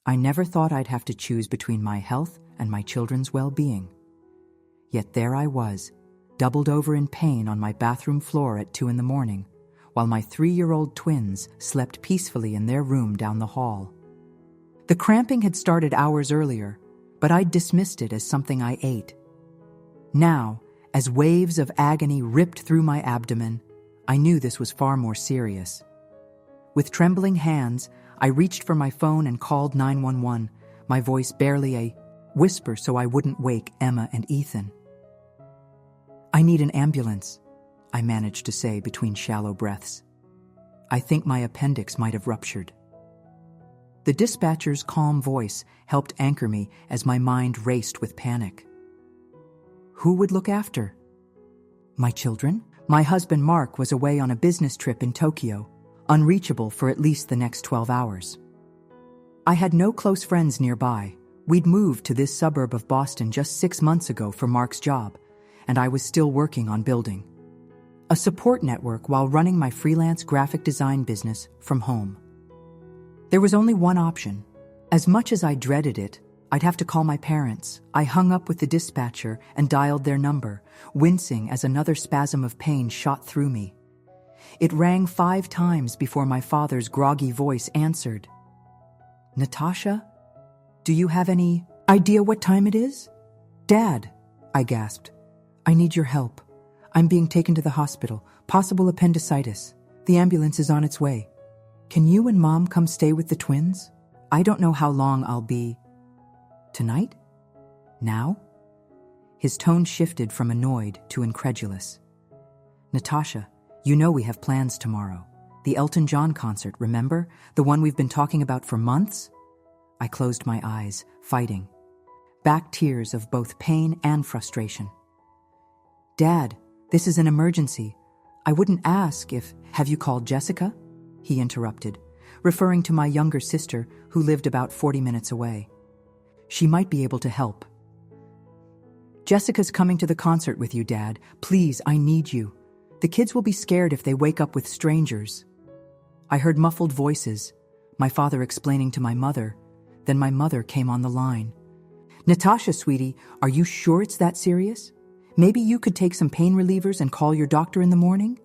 I never thought I'd have to choose between my health and my children's well-being. Yet there I was, doubled over in pain on my bathroom floor at 2 a.m, while my 3-year-old twins slept peacefully in their room down the hall. The cramping had started hours earlier, but I'd dismissed it as something I ate. Now, as waves of agony ripped through my abdomen, I knew this was far more serious. With trembling hands, I reached for my phone and called 911, my voice barely a whisper so I wouldn't wake Emma and Ethan. "I need an ambulance," I managed to say between shallow breaths. I think my appendix might have ruptured. The dispatcher's calm voice helped anchor me as my mind raced with panic. Who would look after my children? My husband Mark was away on a business trip in Tokyo, unreachable for at least the next 12 hours. I had no close friends nearby. We'd moved to this suburb of Boston just 6 months ago for Mark's job, and I was still working on building a support network while running my freelance graphic design business from home. There was only one option. As much as I dreaded it, I'd have to call my parents. I hung up with the dispatcher and dialed their number, wincing as another spasm of pain shot through me. It rang 5 times before my father's groggy voice answered. "Natasha, do you have any idea what time it is?" "Dad," I gasped. "I need your help. I'm being taken to the hospital, possible appendicitis. The ambulance is on its way. Can you and Mom come stay with the twins? I don't know how long I'll be." "Tonight? Now?" His tone shifted from annoyed to incredulous. "Natasha, you know we have plans tomorrow. The Elton John concert, remember? The one we've been talking about for months?" I closed my eyes, fighting back tears of both pain and frustration. "Dad, this is an emergency. I wouldn't ask if... Have you called Jessica?" He interrupted, referring to my younger sister who lived about 40 minutes away. "She might be able to help." "Jessica's coming to the concert with you, Dad. Please, I need you. The kids will be scared if they wake up with strangers." I heard muffled voices, my father explaining to my mother. Then my mother came on the line. "Natasha, sweetie, are you sure it's that serious? Maybe you could take some pain relievers and call your doctor in the morning?"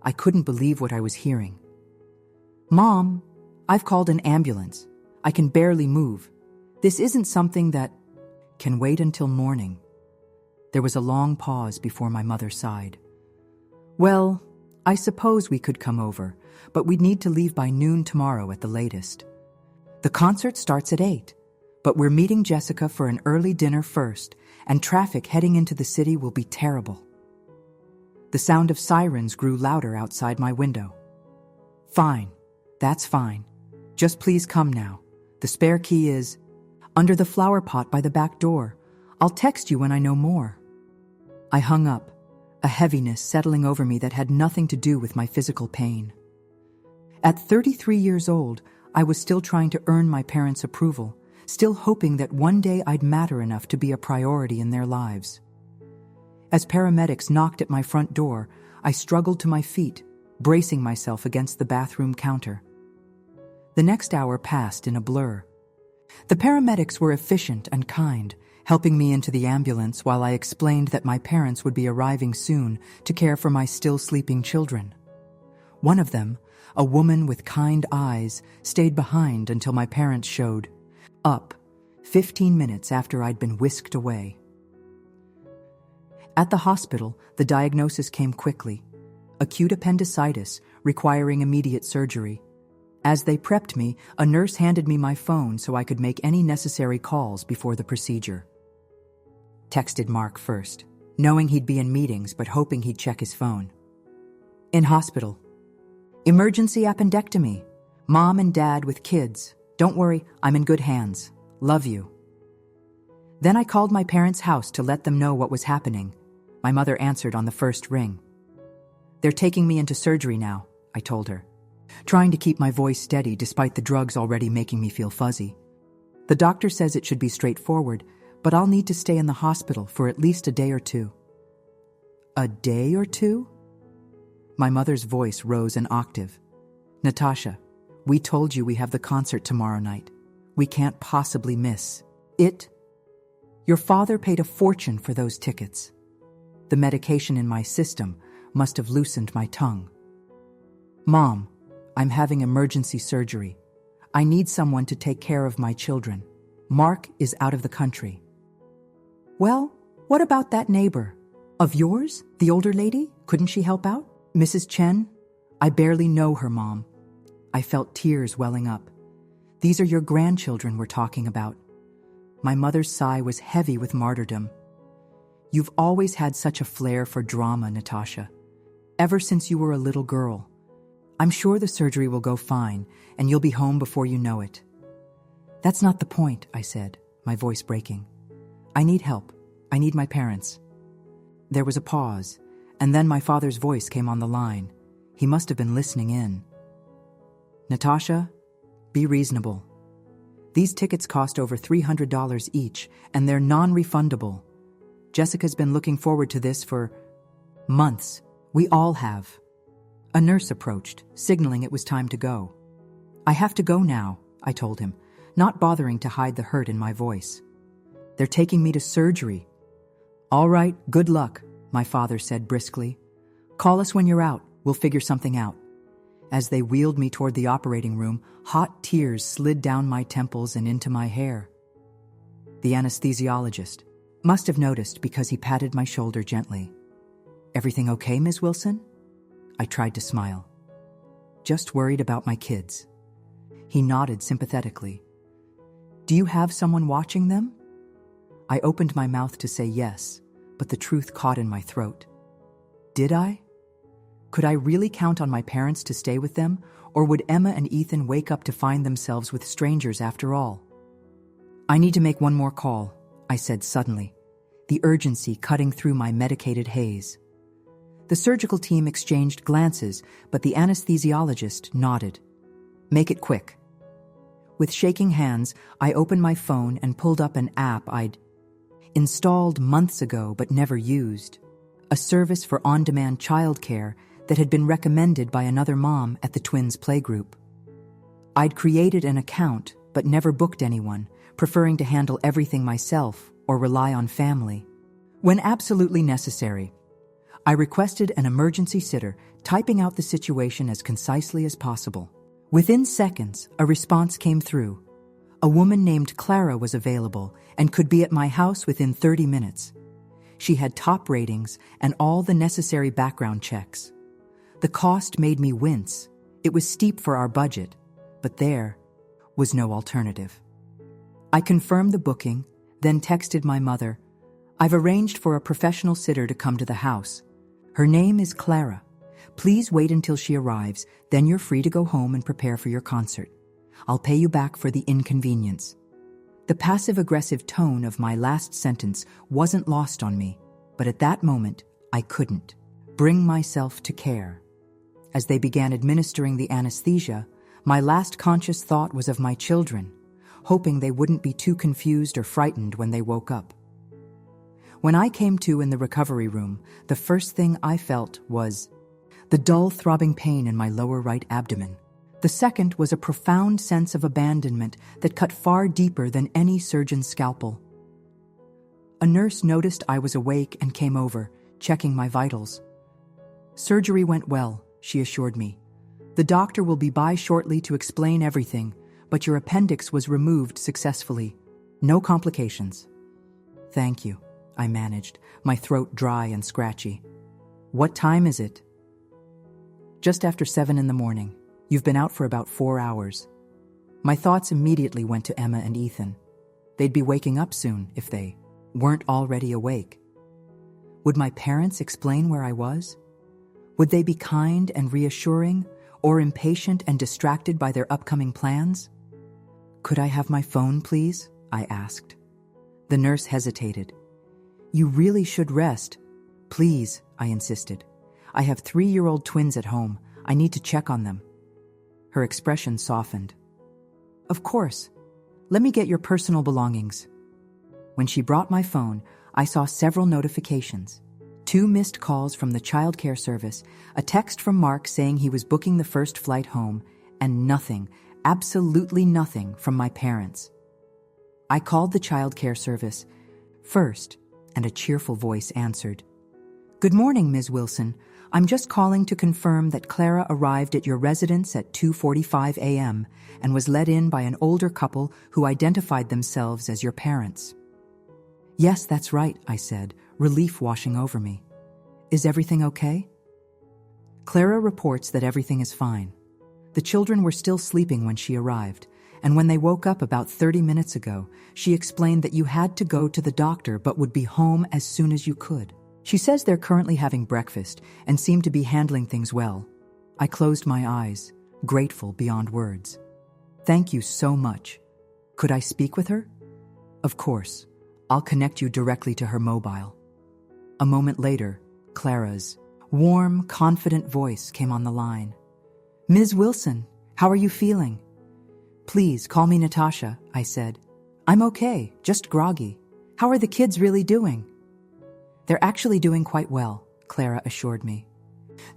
I couldn't believe what I was hearing. "Mom, I've called an ambulance. I can barely move. This isn't something that can wait until morning." There was a long pause before my mother sighed. "Well, I suppose we could come over, but we'd need to leave by noon tomorrow at the latest. The concert starts at 8, but we're meeting Jessica for an early dinner first, and traffic heading into the city will be terrible." The sound of sirens grew louder outside my window. "Fine, that's fine. Just please come now. The spare key is under the flower pot by the back door. I'll text you when I know more." I hung up, a heaviness settling over me that had nothing to do with my physical pain. At 33 years old, I was still trying to earn my parents' approval, still hoping that one day I'd matter enough to be a priority in their lives. As paramedics knocked at my front door, I struggled to my feet, bracing myself against the bathroom counter. The next hour passed in a blur. The paramedics were efficient and kind, helping me into the ambulance while I explained that my parents would be arriving soon to care for my still sleeping children. One of them, a woman with kind eyes, stayed behind until my parents showed up 15 minutes after I'd been whisked away. At the hospital, the diagnosis came quickly: acute appendicitis requiring immediate surgery. As they prepped me, a nurse handed me my phone so I could make any necessary calls before the procedure. Texted Mark first, knowing he'd be in meetings but hoping he'd check his phone. "In hospital. Emergency appendectomy. Mom and Dad with kids. Don't worry, I'm in good hands. Love you." Then I called my parents' house to let them know what was happening. My mother answered on the first ring. "They're taking me into surgery now," I told her, trying to keep my voice steady despite the drugs already making me feel fuzzy. "The doctor says it should be straightforward, but I'll need to stay in the hospital for at least a day or two." "A day or two?" My mother's voice rose an octave. "Natasha, we told you we have the concert tomorrow night. we can't possibly miss it. Your father paid a fortune for those tickets. The medication in my system must have loosened my tongue. Mom, I'm having emergency surgery. I need someone to take care of my children. Mark is out of the country. Well, what about that neighbor? Of yours, the older lady? Couldn't she help out? Mrs. Chen? I barely know her, Mom. I felt tears welling up. These are your grandchildren we're talking about. My mother's sigh was heavy with martyrdom. You've always had such a flair for drama, Natasha. Ever since you were a little girl. I'm sure the surgery will go fine, and you'll be home before you know it. That's not the point, I said, my voice breaking. I need help. I need my parents. There was a pause, and then my father's voice came on the line. He must have been listening in. Natasha, be reasonable. These tickets cost over $300 each, and they're non-refundable. Jessica's been looking forward to this for months. We all have. A nurse approached, signaling it was time to go. I have to go now, I told him, not bothering to hide the hurt in my voice. They're taking me to surgery. All right, good luck, my father said briskly. Call us when you're out. We'll figure something out. As they wheeled me toward the operating room, hot tears slid down my temples and into my hair. The anesthesiologist must have noticed because he patted my shoulder gently. Everything okay, Ms. Wilson? I tried to smile. Just worried about my kids. He nodded sympathetically. Do you have someone watching them? I opened my mouth to say yes, but the truth caught in my throat. Did I? Could I really count on my parents to stay with them, or would Emma and Ethan wake up to find themselves with strangers after all? I need to make one more call, I said suddenly, the urgency cutting through my medicated haze. The surgical team exchanged glances, but the anesthesiologist nodded. Make it quick. With shaking hands, I opened my phone and pulled up an app I'd installed months ago but never used, a service for on-demand childcare that had been recommended by another mom at the twins' playgroup. I'd created an account but never booked anyone, preferring to handle everything myself or rely on family. When absolutely necessary, I requested an emergency sitter, typing out the situation as concisely as possible. Within seconds, a response came through. A woman named Clara was available and could be at my house within 30 minutes. She had top ratings and all the necessary background checks. The cost made me wince. It was steep for our budget, but there was no alternative. I confirmed the booking, then texted my mother. I've arranged for a professional sitter to come to the house. Her name is Clara. Please wait until she arrives, then you're free to go home and prepare for your concert. I'll pay you back for the inconvenience. The passive-aggressive tone of my last sentence wasn't lost on me, but at that moment, I couldn't bring myself to care. As they began administering the anesthesia, my last conscious thought was of my children, hoping they wouldn't be too confused or frightened when they woke up. When I came to in the recovery room, the first thing I felt was the dull throbbing pain in my lower right abdomen. The second was a profound sense of abandonment that cut far deeper than any surgeon's scalpel. A nurse noticed I was awake and came over, checking my vitals. Surgery went well, she assured me. The doctor will be by shortly to explain everything, but your appendix was removed successfully. No complications. Thank you, I managed, my throat dry and scratchy. What time is it? Just after 7 a.m. You've been out for about 4 hours. My thoughts immediately went to Emma and Ethan. They'd be waking up soon if they weren't already awake. Would my parents explain where I was? Would they be kind and reassuring, or impatient and distracted by their upcoming plans? Could I have my phone, please? I asked. The nurse hesitated. You really should rest. Please, I insisted. I have 3-year-old twins at home. I need to check on them. Her expression softened. Of course. Let me get your personal belongings. When she brought my phone, I saw several notifications. 2 missed calls from the childcare service, a text from Mark saying he was booking the first flight home, and nothing, absolutely nothing from my parents. I called the child care service first, and a cheerful voice answered. "Good morning, Ms. Wilson. I'm just calling to confirm that Clara arrived at your residence at 2:45 a.m. and was let in by an older couple who identified themselves as your parents." "Yes, that's right," I said, relief washing over me. "Is everything okay?" Clara reports that everything is fine. The children were still sleeping when she arrived, and when they woke up about 30 minutes ago, she explained that you had to go to the doctor but would be home as soon as you could. She says they're currently having breakfast and seem to be handling things well. I closed my eyes, grateful beyond words. "Thank you so much. Could I speak with her?" "Of course. I'll connect you directly to her mobile." A moment later, Clara's warm, confident voice came on the line. "Ms. Wilson, how are you feeling?" "Please call me Natasha," I said. "I'm okay, just groggy. How are the kids really doing?" "They're actually doing quite well," Clara assured me.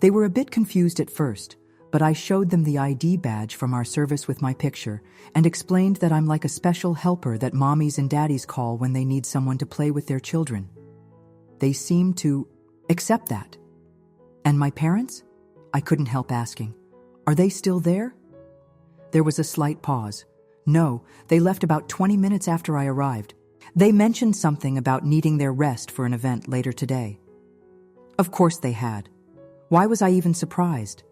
They were a bit confused at first, but I showed them the ID badge from our service with my picture and explained that I'm like a special helper that mommies and daddies call when they need someone to play with their children. They seemed to accept that. "And my parents?" I couldn't help asking. "Are they still there?" There was a slight pause. "No, they left about 20 minutes after I arrived. They mentioned something about needing their rest for an event later today." Of course they had. Why was I even surprised?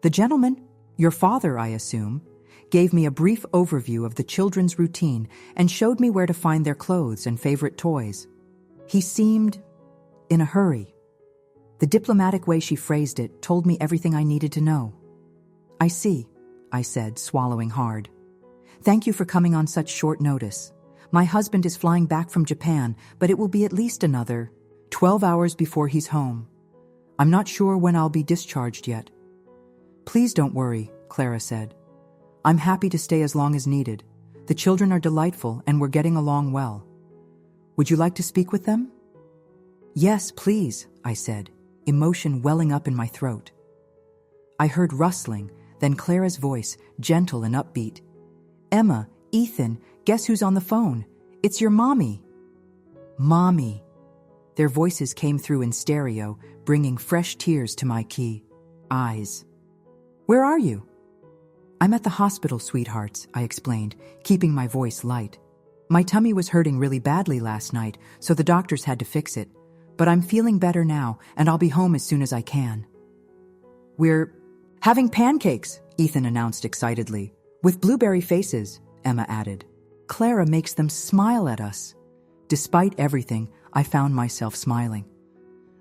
The gentleman, your father, I assume, gave me a brief overview of the children's routine and showed me where to find their clothes and favorite toys. He seemed in a hurry. The diplomatic way she phrased it told me everything I needed to know. "I see," I said, swallowing hard. "Thank you for coming on such short notice. My husband is flying back from Japan, but it will be at least another 12 hours before he's home. I'm not sure when I'll be discharged yet." "Please don't worry," Clara said. "I'm happy to stay as long as needed. The children are delightful and we're getting along well. Would you like to speak with them?" "Yes, please," I said, emotion welling up in my throat. I heard rustling, then Clara's voice, gentle and upbeat. "Emma, Ethan, guess who's on the phone? It's your mommy." Mommy. Their voices came through in stereo, bringing fresh tears to my eyes. "Where are you?" "I'm at the hospital, sweethearts," I explained, keeping my voice light. "My tummy was hurting really badly last night, so the doctors had to fix it. But I'm feeling better now, and I'll be home as soon as I can." "We're having pancakes," Ethan announced excitedly. "With blueberry faces," Emma added. "Clara makes them smile at us." Despite everything, I found myself smiling.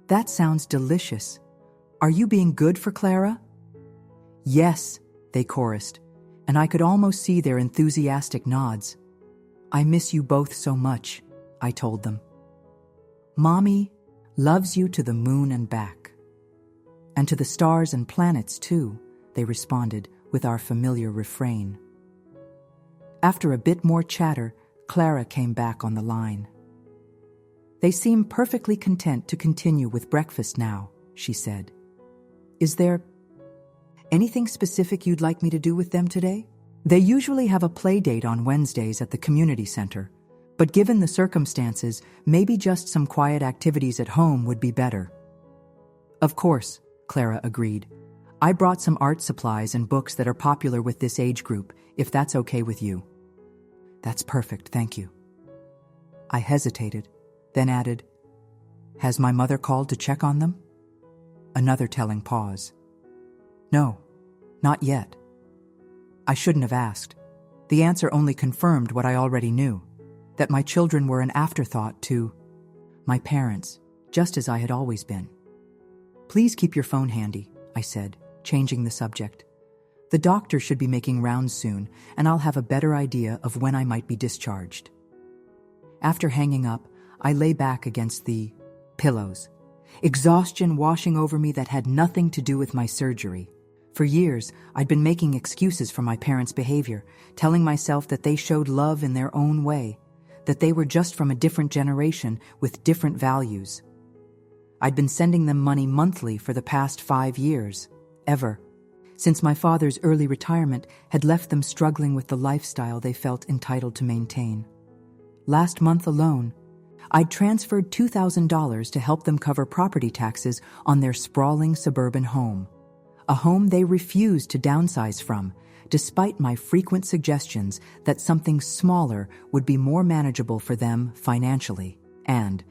"That sounds delicious. Are you being good for Clara?" "Yes," they chorused, and I could almost see their enthusiastic nods. "I miss you both so much," I told them. "Mommy loves you to the moon and back." "And to the stars and planets, too," they responded with our familiar refrain. After a bit more chatter, Clara came back on the line. "They seem perfectly content to continue with breakfast now," she said. "Is there anything specific you'd like me to do with them today? They usually have a play date on Wednesdays at the community center, but given the circumstances, maybe just some quiet activities at home would be better." "Of course," Clara agreed. "I brought some art supplies and books that are popular with this age group, if that's okay with you." "That's perfect, thank you." I hesitated, then added, "Has my mother called to check on them?" Another telling pause. "No, not yet." I shouldn't have asked. The answer only confirmed what I already knew, that my children were an afterthought to my parents, just as I had always been. "Please keep your phone handy," I said, changing the subject. "The doctor should be making rounds soon, and I'll have a better idea of when I might be discharged." After hanging up, I lay back against the pillows, exhaustion washing over me that had nothing to do with my surgery. For years, I'd been making excuses for my parents' behavior, telling myself that they showed love in their own way, that they were just from a different generation with different values. I'd been sending them money monthly for the past 5 years, since my father's early retirement had left them struggling with the lifestyle they felt entitled to maintain. last month alone, I'd transferred $2,000 to help them cover property taxes on their sprawling suburban home, a home they refused to downsize from, despite my frequent suggestions that something smaller would be more manageable for them financially. And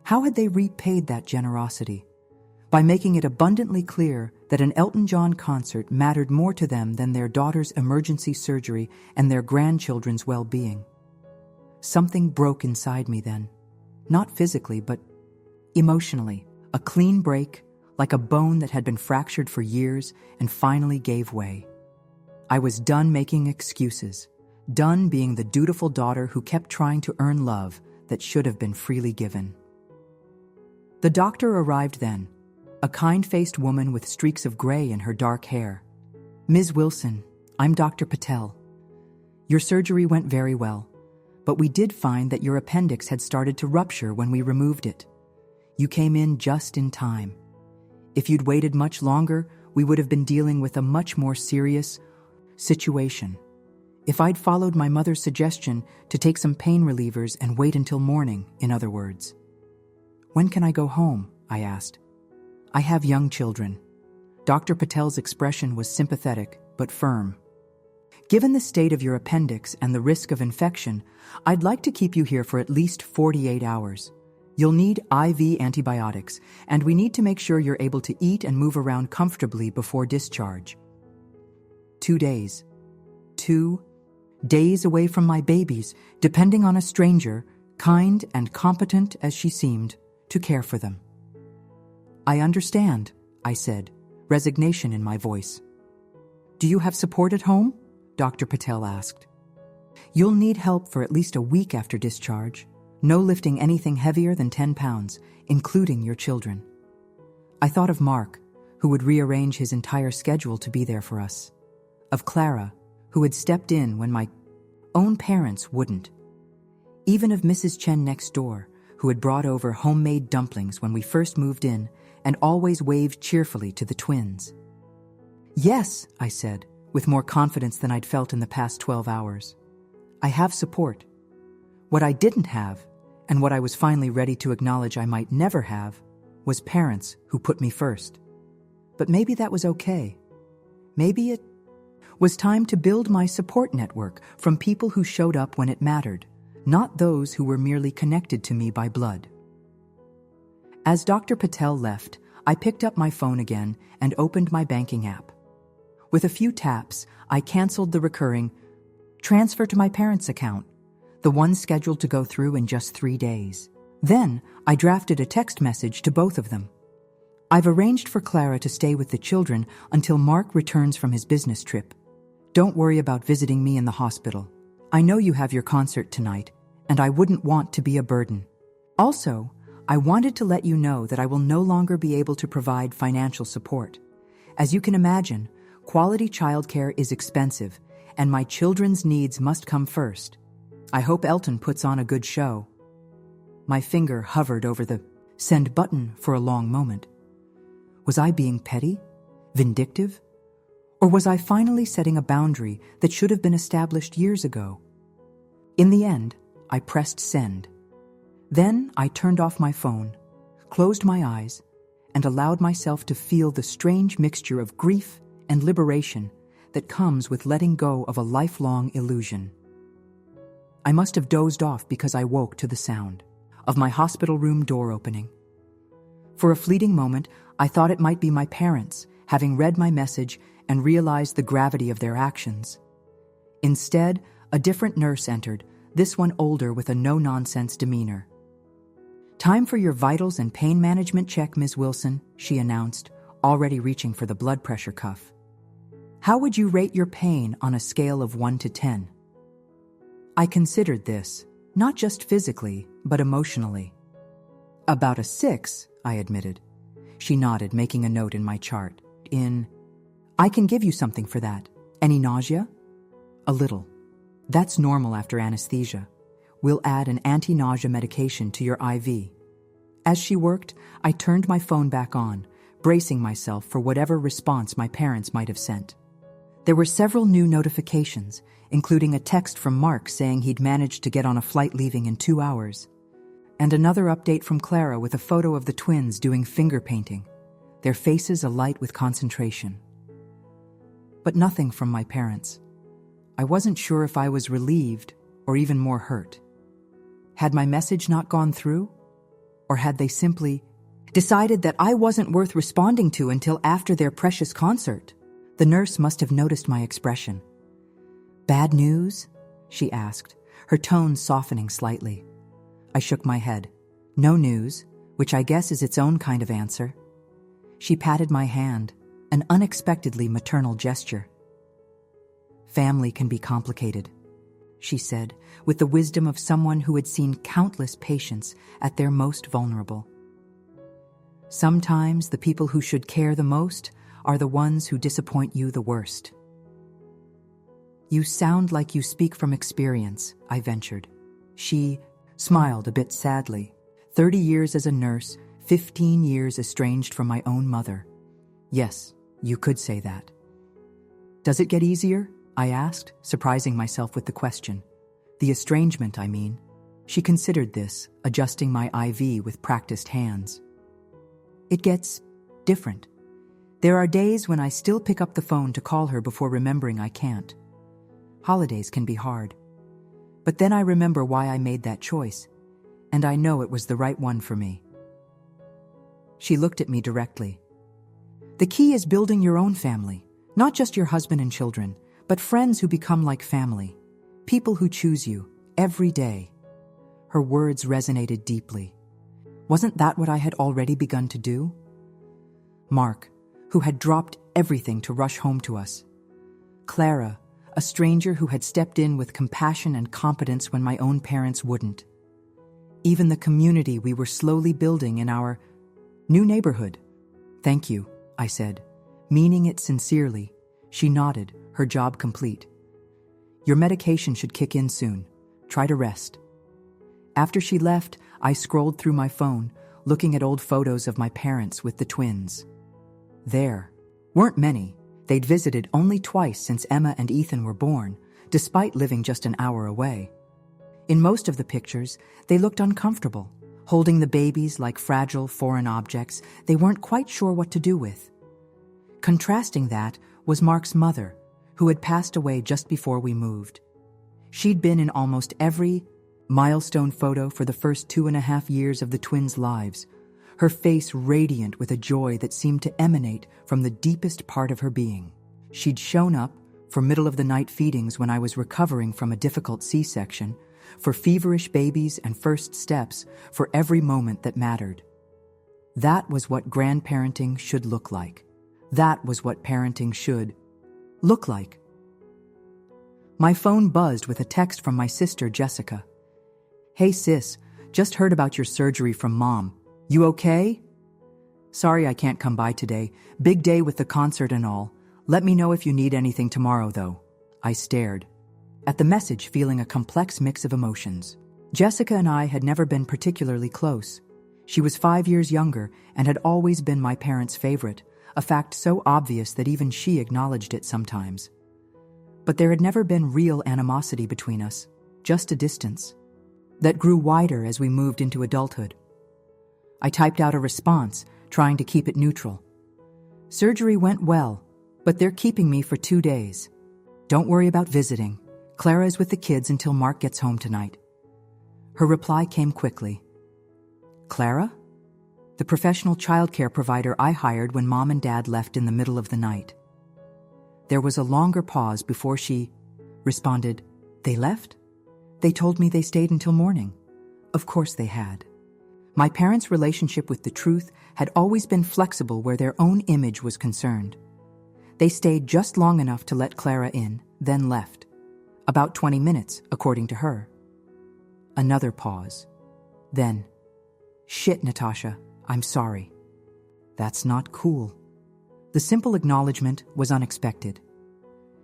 how had they repaid that generosity? By making it abundantly clear that an Elton John concert mattered more to them than their daughter's emergency surgery and their grandchildren's well-being. Something broke inside me then. Not physically, but emotionally. A clean break, like a bone that had been fractured for years and finally gave way. I was done making excuses, done being the dutiful daughter who kept trying to earn love that should have been freely given. The doctor arrived then, a kind-faced woman with streaks of gray in her dark hair. "Ms. Wilson, I'm Dr. Patel. Your surgery went very well, but we did find that your appendix had started to rupture when we removed it. You came in just in time. If you'd waited much longer, we would have been dealing with a much more serious situation. If I'd followed my mother's suggestion to take some pain relievers and wait until morning, in other words." "When can I go home?" I asked. "I have young children." Dr. Patel's expression was sympathetic but firm. "Given the state of your appendix and the risk of infection, I'd like to keep you here for at least 48 hours. You'll need IV antibiotics, and we need to make sure you're able to eat and move around comfortably before discharge." 2 days. 2 days away from my babies, depending on a stranger, kind and competent as she seemed, to care for them. "I understand," I said, resignation in my voice. "Do you have support at home?" Dr. Patel asked. "You'll need help for at least a week after discharge. No lifting anything heavier than 10 pounds, including your children." I thought of Mark, who would rearrange his entire schedule to be there for us. Of Clara, who had stepped in when my own parents wouldn't. Even of Mrs. Chen next door, who had brought over homemade dumplings when we first moved in and always waved cheerfully to the twins. "Yes," I said, with more confidence than I'd felt in the past 12 hours. "I have support." What I didn't have, and what I was finally ready to acknowledge I might never have, was parents who put me first. But maybe that was okay. Maybe it was time to build my support network from people who showed up when it mattered, not those who were merely connected to me by blood. As Dr. Patel left, I picked up my phone again and opened my banking app. With a few taps, I canceled the recurring transfer to my parents' account, the one scheduled to go through in just 3 days. Then, I drafted a text message to both of them. "I've arranged for Clara to stay with the children until Mark returns from his business trip. Don't worry about visiting me in the hospital. I know you have your concert tonight, and I wouldn't want to be a burden. Also, I wanted to let you know that I will no longer be able to provide financial support. As you can imagine, quality childcare is expensive, and my children's needs must come first. I hope Elton puts on a good show." My finger hovered over the send button for a long moment. Was I being petty? Vindictive? Or was I finally setting a boundary that should have been established years ago? In the end, I pressed send. Then I turned off my phone, closed my eyes, and allowed myself to feel the strange mixture of grief and liberation that comes with letting go of a lifelong illusion. I must have dozed off because I woke to the sound of my hospital room door opening. For a fleeting moment, I thought it might be my parents, having read my message and realized the gravity of their actions. Instead, a different nurse entered, this one older with a no-nonsense demeanor. "Time for your vitals and pain management check, Ms. Wilson," she announced, already reaching for the blood pressure cuff. "How would you rate your pain on a scale of 1 to 10? I considered this, not just physically, but emotionally. "About a 6, I admitted. She nodded, making a note in my chart. "I can give you something for that. Any nausea?" "A little. That's normal after anesthesia. We'll add an anti-nausea medication to your IV." As she worked, I turned my phone back on, bracing myself for whatever response my parents might have sent. There were several new notifications, including a text from Mark saying he'd managed to get on a flight leaving in 2 hours, and another update from Clara with a photo of the twins doing finger painting, their faces alight with concentration. But nothing from my parents. I wasn't sure if I was relieved or even more hurt. Had my message not gone through? Or had they simply decided that I wasn't worth responding to until after their precious concert? The nurse must have noticed my expression. "Bad news?" she asked, her tone softening slightly. I shook my head. "No news," which I guess is its own kind of answer. She patted my hand, an unexpectedly maternal gesture. "Family can be complicated," she said, with the wisdom of someone who had seen countless patients at their most vulnerable. "Sometimes the people who should care the most are the ones who disappoint you the worst." "You sound like you speak from experience," I ventured. She smiled a bit sadly. 30 years as a nurse, 15 years estranged from my own mother. "Yes, you could say that." "Does it get easier?" I asked, surprising myself with the question. "The estrangement, I mean." She considered this, adjusting my IV with practiced hands. "It gets different. There are days when I still pick up the phone to call her before remembering I can't. Holidays can be hard. But then I remember why I made that choice, and I know it was the right one for me." She looked at me directly. "The key is building your own family, not just your husband and children, but friends who become like family, people who choose you every day." Her words resonated deeply. Wasn't that what I had already begun to do? Mark, who had dropped everything to rush home to us. Clara, a stranger who had stepped in with compassion and competence when my own parents wouldn't. Even the community we were slowly building in our new neighborhood. "Thank you," I said, meaning it sincerely. She nodded, her job complete. "Your medication should kick in soon. Try to rest." After she left, I scrolled through my phone, looking at old photos of my parents with the twins. There weren't many. They'd visited only twice since Emma and Ethan were born, despite living just an hour away. In most of the pictures, they looked uncomfortable, holding the babies like fragile foreign objects they weren't quite sure what to do with. Contrasting that was Mark's mother, who had passed away just before we moved. She'd been in almost every milestone photo for the first 2.5 years of the twins' lives, her face radiant with a joy that seemed to emanate from the deepest part of her being. She'd shown up for middle-of-the-night feedings when I was recovering from a difficult C-section, for feverish babies and first steps, for every moment that mattered. That was what grandparenting should look like. That was what parenting should look like. My phone buzzed with a text from my sister, Jessica. "Hey sis, just heard about your surgery from Mom. You okay? Sorry I can't come by today. Big day with the concert and all. Let me know if you need anything tomorrow, though." I stared at the message, feeling a complex mix of emotions. Jessica and I had never been particularly close. She was 5 years younger and had always been my parents' favorite, a fact so obvious that even she acknowledged it sometimes. But there had never been real animosity between us, just a distance that grew wider as we moved into adulthood. I typed out a response, trying to keep it neutral. "Surgery went well, but they're keeping me for 2 days. Don't worry about visiting. Clara is with the kids until Mark gets home tonight." Her reply came quickly. "Clara?" The professional childcare provider I hired when Mom and Dad left in the middle of the night. There was a longer pause before she responded, "They left? They told me they stayed until morning." Of course they had. My parents' relationship with the truth had always been flexible where their own image was concerned. They stayed just long enough to let Clara in, then left. About 20 minutes, according to her. Another pause. Then, "Shit, Natasha, I'm sorry." That's not cool. The simple acknowledgement was unexpected.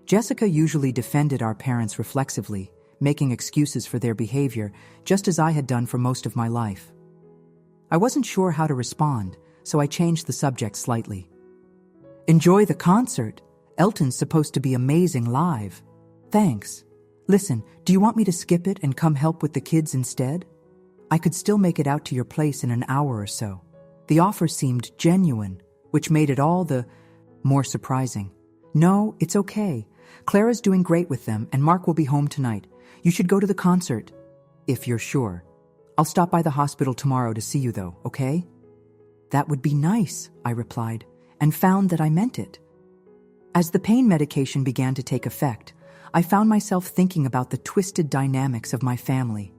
Jessica usually defended our parents reflexively, making excuses for their behavior, just as I had done for most of my life. I wasn't sure how to respond, so I changed the subject slightly. "Enjoy the concert. Elton's supposed to be amazing live. Thanks. Listen, do you want me to skip it and come help with the kids instead? I could still make it out to your place in an hour or so. The offer seemed genuine, which made it all the more surprising. No, it's okay. Clara's doing great with them, and Mark will be home tonight. You should go to the concert, if you're sure. I'll stop by the hospital tomorrow to see you, though, okay? That would be nice, I replied, and found that I meant it. As the pain medication began to take effect, I found myself thinking about the twisted dynamics of my family.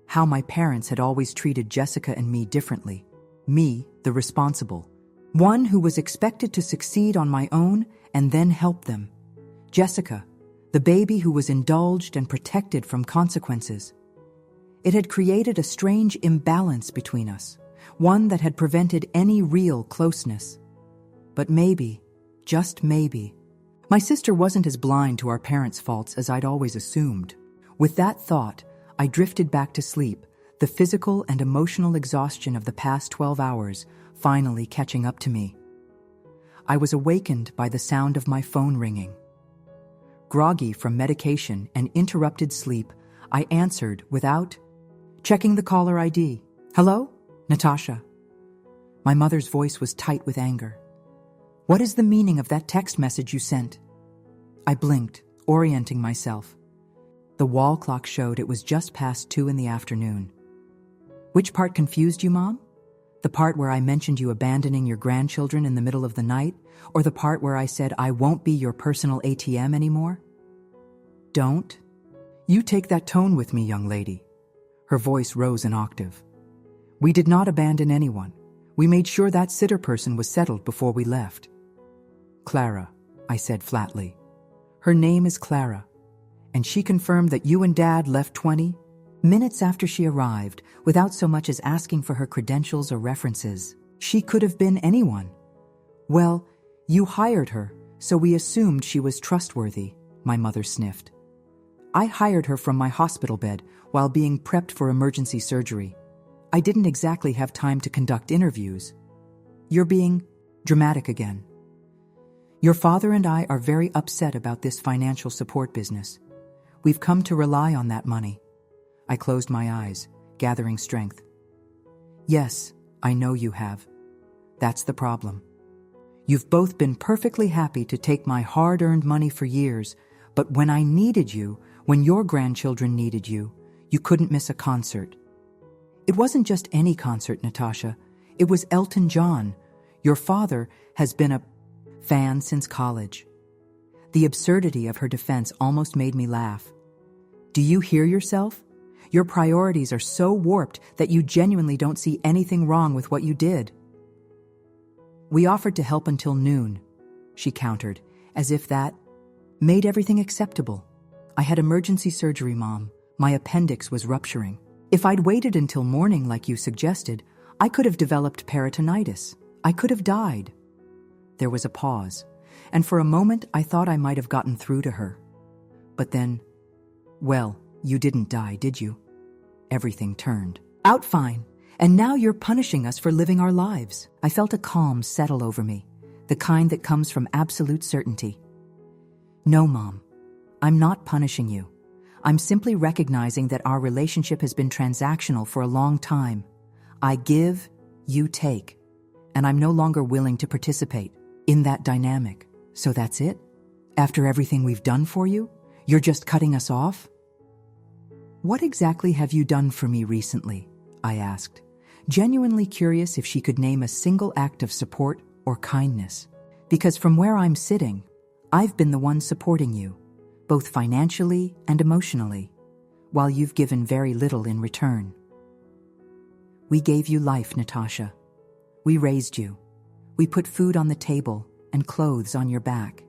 How my parents had always treated Jessica and me differently. Me, the responsible. One who was expected to succeed on my own and then help them. Jessica, the baby who was indulged and protected from consequences. It had created a strange imbalance between us, one that had prevented any real closeness. But maybe, just maybe, my sister wasn't as blind to our parents' faults as I'd always assumed. With that thought, I drifted back to sleep, the physical and emotional exhaustion of the past 12 hours finally catching up to me. I was awakened by the sound of my phone ringing. Groggy from medication and interrupted sleep, I answered without checking the caller ID. Hello? Natasha. My mother's voice was tight with anger. What is the meaning of that text message you sent? I blinked, orienting myself. The wall clock showed it was just past 2 in the afternoon. Which part confused you, Mom? The part where I mentioned you abandoning your grandchildren in the middle of the night, or the part where I said I won't be your personal ATM anymore? Don't. You take that tone with me, young lady. Her voice rose an octave. We did not abandon anyone. We made sure that sitter person was settled before we left. Clara, I said flatly. Her name is Clara, and she confirmed that you and Dad left 20 minutes after she arrived, without so much as asking for her credentials or references. She could have been anyone. Well, you hired her, so we assumed she was trustworthy, my mother sniffed. I hired her from my hospital bed while being prepped for emergency surgery. I didn't exactly have time to conduct interviews. You're being dramatic again. Your father and I are very upset about this financial support business. We've come to rely on that money. I closed my eyes, gathering strength. Yes, I know you have. That's the problem. You've both been perfectly happy to take my hard-earned money for years, but when I needed you, when your grandchildren needed you, you couldn't miss a concert. It wasn't just any concert, Natasha. It was Elton John. Your father has been a fan since college. The absurdity of her defense almost made me laugh. Do you hear yourself? Your priorities are so warped that you genuinely don't see anything wrong with what you did. We offered to help until noon, she countered, as if that made everything acceptable. I had emergency surgery, Mom. My appendix was rupturing. If I'd waited until morning like you suggested, I could have developed peritonitis. I could have died. There was a pause, and for a moment I thought I might have gotten through to her. But then, well, you didn't die, did you? Everything turned out fine, and now you're punishing us for living our lives. I felt a calm settle over me, the kind that comes from absolute certainty. No, Mom, I'm not punishing you. I'm simply recognizing that our relationship has been transactional for a long time. I give, you take, and I'm no longer willing to participate in that dynamic. So that's it? After everything we've done for you, you're just cutting us off? What exactly have you done for me recently? I asked, genuinely curious if she could name a single act of support or kindness. Because from where I'm sitting, I've been the one supporting you, both financially and emotionally, while you've given very little in return. We gave you life, Natasha. We raised you. We put food on the table and clothes on your back.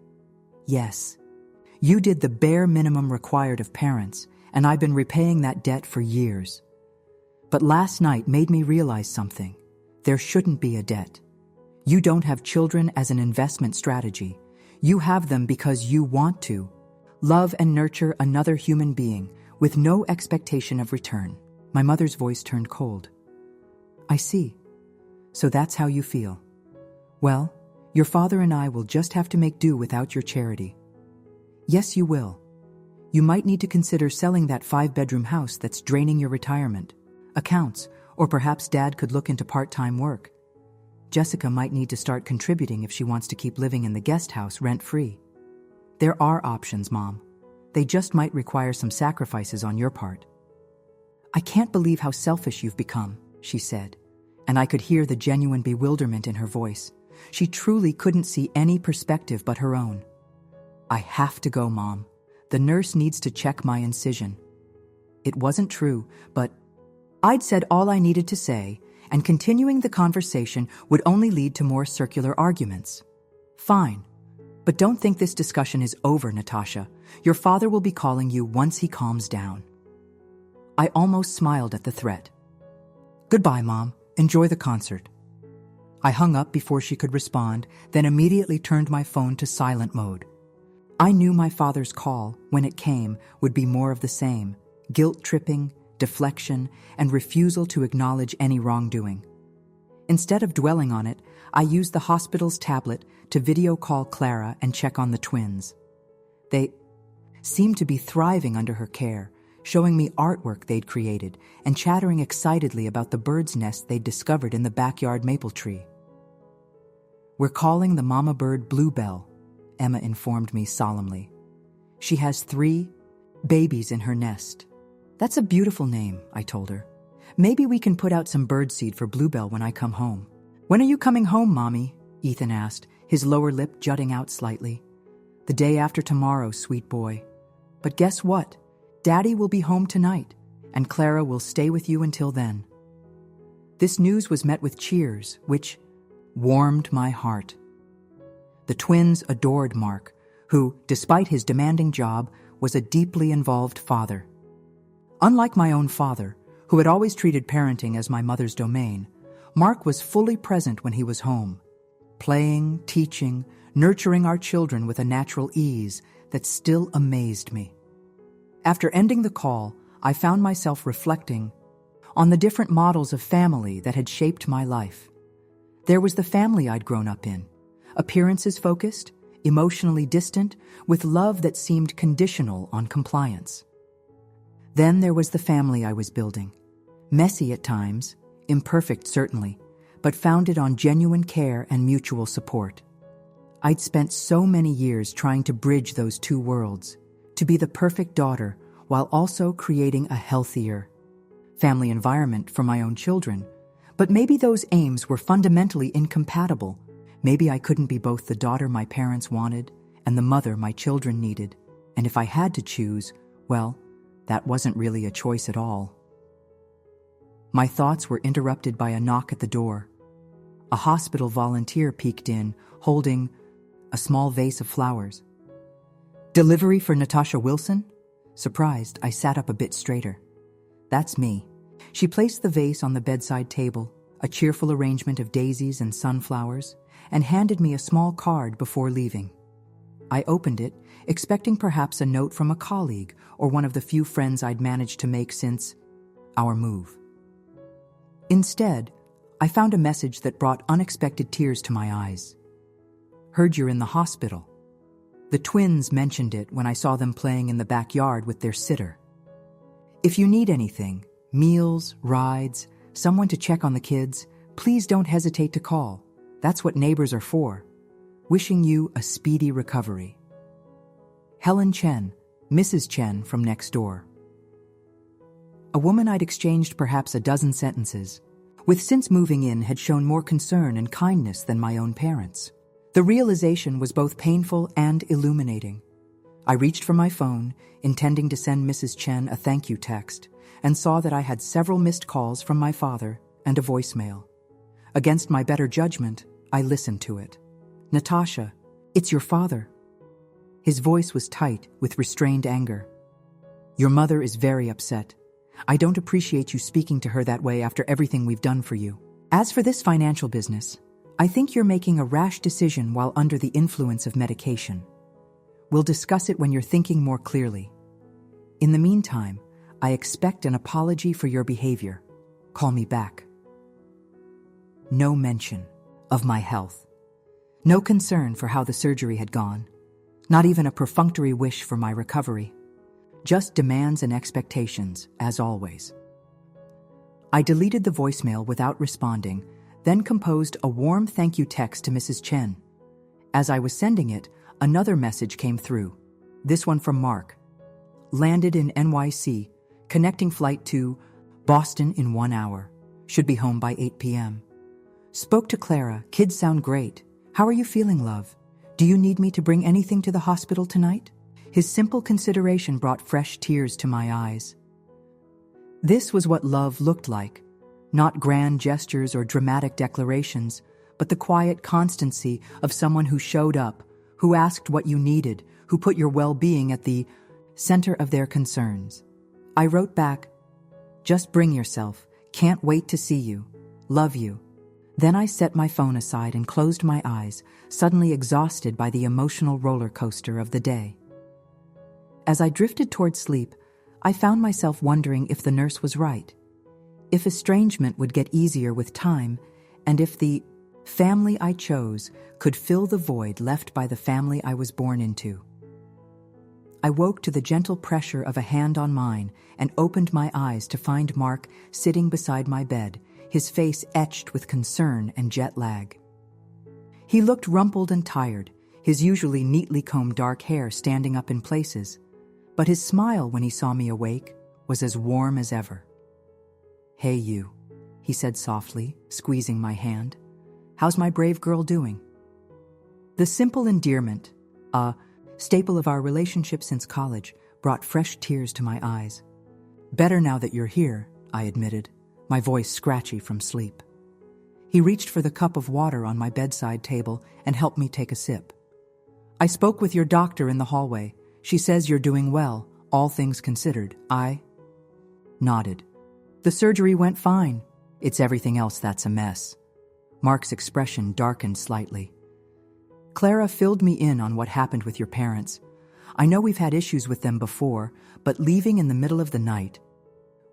Yes, you did the bare minimum required of parents, and I've been repaying that debt for years. But last night made me realize something. There shouldn't be a debt. You don't have children as an investment strategy. You have them because you want to. Love and nurture another human being with no expectation of return. My mother's voice turned cold. I see. So that's how you feel. Well, Your father and I will just have to make do without your charity. Yes, you will. You might need to consider selling that 5-bedroom house that's draining your retirement, accounts, or perhaps Dad could look into part-time work. Jessica might need to start contributing if she wants to keep living in the guest house rent-free. There are options, Mom. They just might require some sacrifices on your part. I can't believe how selfish you've become, she said, and I could hear the genuine bewilderment in her voice. She truly couldn't see any perspective but her own. I have to go, Mom. The nurse needs to check my incision. It wasn't true, but I'd said all I needed to say, and continuing the conversation would only lead to more circular arguments. Fine, but don't think this discussion is over, Natasha. Your father will be calling you once he calms down. I almost smiled at the threat. Goodbye, Mom. Enjoy the concert. I hung up before she could respond, then immediately turned my phone to silent mode. I knew my father's call, when it came, would be more of the same: guilt-tripping, deflection, and refusal to acknowledge any wrongdoing. Instead of dwelling on it, I used the hospital's tablet to video call Clara and check on the twins. They seemed to be thriving under her care, showing me artwork they'd created and chattering excitedly about the bird's nest they'd discovered in the backyard maple tree. We're calling the mama bird Bluebell, Emma informed me solemnly. She has 3 babies in her nest. That's a beautiful name, I told her. Maybe we can put out some birdseed for Bluebell when I come home. When are you coming home, Mommy? Ethan asked, his lower lip jutting out slightly. The day after tomorrow, sweet boy. But guess what? Daddy will be home tonight, and Clara will stay with you until then. This news was met with cheers, which warmed my heart. The twins adored Mark, who, despite his demanding job, was a deeply involved father. Unlike my own father, who had always treated parenting as my mother's domain, Mark was fully present when he was home, playing, teaching, nurturing our children with a natural ease that still amazed me. After ending the call, I found myself reflecting on the different models of family that had shaped my life. There was the family I'd grown up in, appearances-focused, emotionally distant, with love that seemed conditional on compliance. Then there was the family I was building, messy at times, imperfect certainly, but founded on genuine care and mutual support. I'd spent so many years trying to bridge those two worlds, to be the perfect daughter while also creating a healthier family environment for my own children. But maybe those aims were fundamentally incompatible. Maybe I couldn't be both the daughter my parents wanted and the mother my children needed. And if I had to choose, well, that wasn't really a choice at all. My thoughts were interrupted by a knock at the door. A hospital volunteer peeked in, holding a small vase of flowers. Delivery for Natasha Wilson? Surprised, I sat up a bit straighter. That's me. She placed the vase on the bedside table, a cheerful arrangement of daisies and sunflowers, and handed me a small card before leaving. I opened it, expecting perhaps a note from a colleague or one of the few friends I'd managed to make since our move. Instead, I found a message that brought unexpected tears to my eyes. Heard you're in the hospital. The twins mentioned it when I saw them playing in the backyard with their sitter. If you need anything, meals, rides, someone to check on the kids, please don't hesitate to call. That's what neighbors are for. Wishing you a speedy recovery. Helen Chen, Mrs. Chen from next door. A woman I'd exchanged perhaps a dozen sentences with since moving in had shown more concern and kindness than my own parents. The realization was both painful and illuminating. I reached for my phone, intending to send Mrs. Chen a thank you text, and saw that I had several missed calls from my father and a voicemail. Against my better judgment, I listened to it. Natasha, it's your father. His voice was tight with restrained anger. Your mother is very upset. I don't appreciate you speaking to her that way after everything we've done for you. As for this financial business, I think you're making a rash decision while under the influence of medication. We'll discuss it when you're thinking more clearly. In the meantime, I expect an apology for your behavior. Call me back. No mention of my health. No concern for how the surgery had gone. Not even a perfunctory wish for my recovery. Just demands and expectations, as always. I deleted the voicemail without responding, then composed a warm thank you text to Mrs. Chen. As I was sending it, another message came through. This one from Mark. Landed in NYC, connecting flight to Boston in 1 hour. Should be home by 8 p.m. Spoke to Clara. Kids sound great. How are you feeling, love? Do you need me to bring anything to the hospital tonight? His simple consideration brought fresh tears to my eyes. This was what love looked like. Not grand gestures or dramatic declarations, but the quiet constancy of someone who showed up, who asked what you needed, who put your well-being at the center of their concerns. I wrote back, "Just bring yourself. Can't wait to see you. Love you." Then I set my phone aside and closed my eyes, suddenly exhausted by the emotional roller coaster of the day. As I drifted toward sleep, I found myself wondering if the nurse was right, if estrangement would get easier with time, and if the family I chose could fill the void left by the family I was born into. I woke to the gentle pressure of a hand on mine and opened my eyes to find Mark sitting beside my bed, his face etched with concern and jet lag. He looked rumpled and tired, his usually neatly combed dark hair standing up in places, but his smile when he saw me awake was as warm as ever. "Hey you," he said softly, squeezing my hand. "How's my brave girl doing?" The simple endearment, a staple of our relationship since college, brought fresh tears to my eyes. "Better now that you're here," I admitted, my voice scratchy from sleep. He reached for the cup of water on my bedside table and helped me take a sip. "I spoke with your doctor in the hallway. She says you're doing well, all things considered." I nodded. "The surgery went fine. It's everything else that's a mess." Mark's expression darkened slightly. "Clara filled me in on what happened with your parents. I know we've had issues with them before, but leaving in the middle of the night,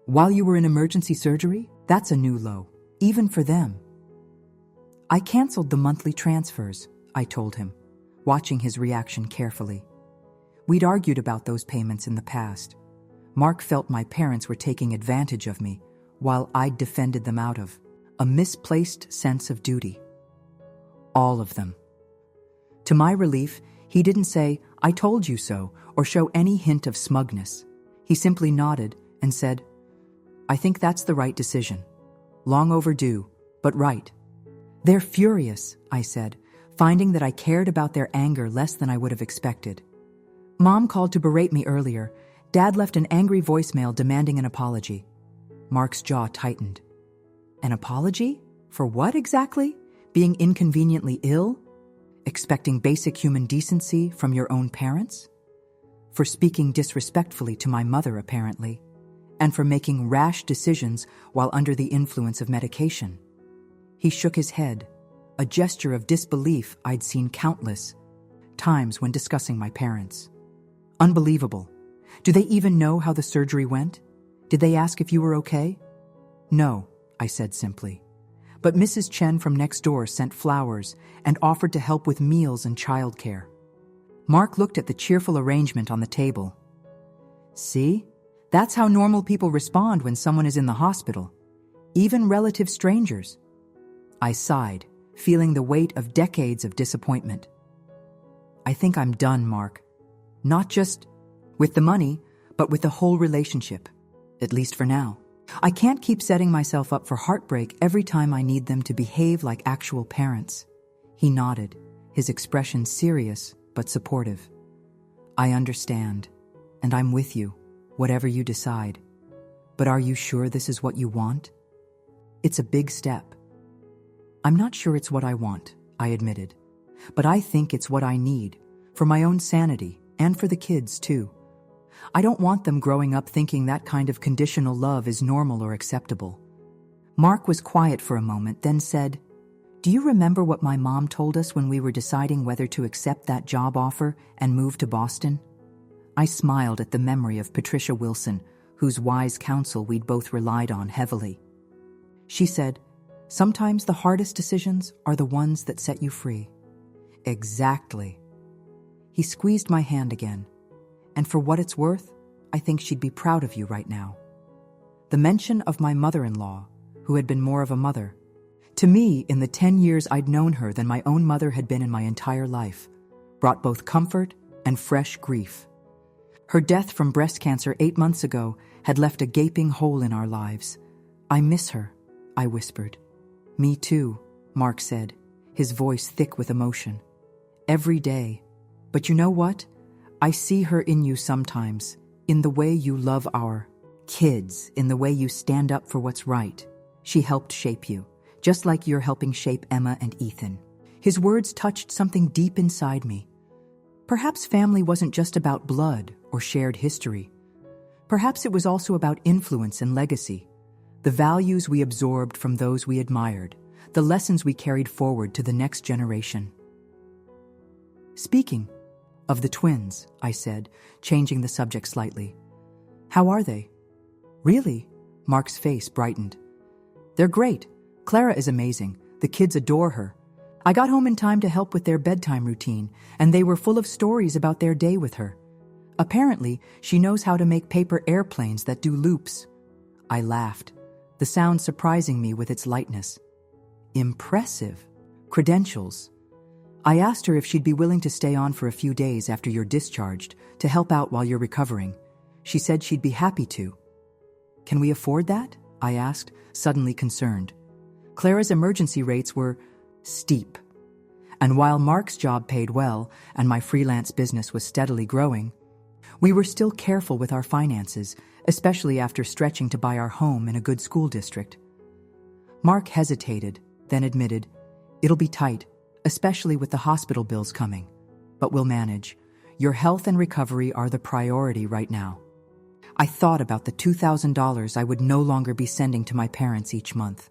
while you were in emergency surgery, that's a new low, even for them." "I canceled the monthly transfers," I told him, watching his reaction carefully. We'd argued about those payments in the past. Mark felt my parents were taking advantage of me, while I'd defended them out of a misplaced sense of duty. All of them. To my relief, he didn't say, "I told you so," or show any hint of smugness. He simply nodded and said, "I think that's the right decision. Long overdue, but right." "They're furious," I said, finding that I cared about their anger less than I would have expected. "Mom called to berate me earlier. Dad left an angry voicemail demanding an apology." Mark's jaw tightened. "An apology? For what exactly? Being inconveniently ill? Expecting basic human decency from your own parents? For speaking disrespectfully to my mother, apparently, and for making rash decisions while under the influence of medication." He shook his head, a gesture of disbelief I'd seen countless times when discussing my parents. "Unbelievable. Do they even know how the surgery went? Did they ask if you were okay?" "No," I said simply. "But Mrs. Chen from next door sent flowers and offered to help with meals and childcare." Mark looked at the cheerful arrangement on the table. "See? That's how normal people respond when someone is in the hospital. Even relative strangers." I sighed, feeling the weight of decades of disappointment. "I think I'm done, Mark. Not just with the money, but with the whole relationship, at least for now. I can't keep setting myself up for heartbreak every time I need them to behave like actual parents." He nodded, his expression serious but supportive. "I understand, and I'm with you, whatever you decide. But are you sure this is what you want? It's a big step." "I'm not sure it's what I want," I admitted. "But I think it's what I need, for my own sanity, and for the kids, too. I don't want them growing up thinking that kind of conditional love is normal or acceptable." Mark was quiet for a moment, then said, "Do you remember what my mom told us when we were deciding whether to accept that job offer and move to Boston?" I smiled at the memory of Patricia Wilson, whose wise counsel we'd both relied on heavily. She said, "Sometimes the hardest decisions are the ones that set you free." Exactly. He squeezed my hand again. And for what it's worth, I think she'd be proud of you right now. The mention of my mother-in-law, who had been more of a mother, to me, in the 10 years I'd known her than my own mother had been in my entire life, brought both comfort and fresh grief. Her death from breast cancer 8 months ago had left a gaping hole in our lives. I miss her, I whispered. Me too, Mark said, his voice thick with emotion. Every day. But you know what? I see her in you sometimes, in the way you love our kids, in the way you stand up for what's right. She helped shape you, just like you're helping shape Emma and Ethan. His words touched something deep inside me. Perhaps family wasn't just about blood or shared history. Perhaps it was also about influence and legacy, the values we absorbed from those we admired, the lessons we carried forward to the next generation. Speaking of the twins, I said, changing the subject slightly. How are they? Really? Mark's face brightened. They're great. Clara is amazing. The kids adore her. I got home in time to help with their bedtime routine, and they were full of stories about their day with her. Apparently, she knows how to make paper airplanes that do loops. I laughed, the sound surprising me with its lightness. Impressive. Credentials. I asked her if she'd be willing to stay on for a few days after you're discharged to help out while you're recovering. She said she'd be happy to. Can we afford that? I asked, suddenly concerned. Clara's emergency rates were steep. And while Mark's job paid well and my freelance business was steadily growing, we were still careful with our finances, especially after stretching to buy our home in a good school district. Mark hesitated, then admitted, "It'll be tight, especially with the hospital bills coming. But we'll manage. Your health and recovery are the priority right now." I thought about the $2,000 I would no longer be sending to my parents each month,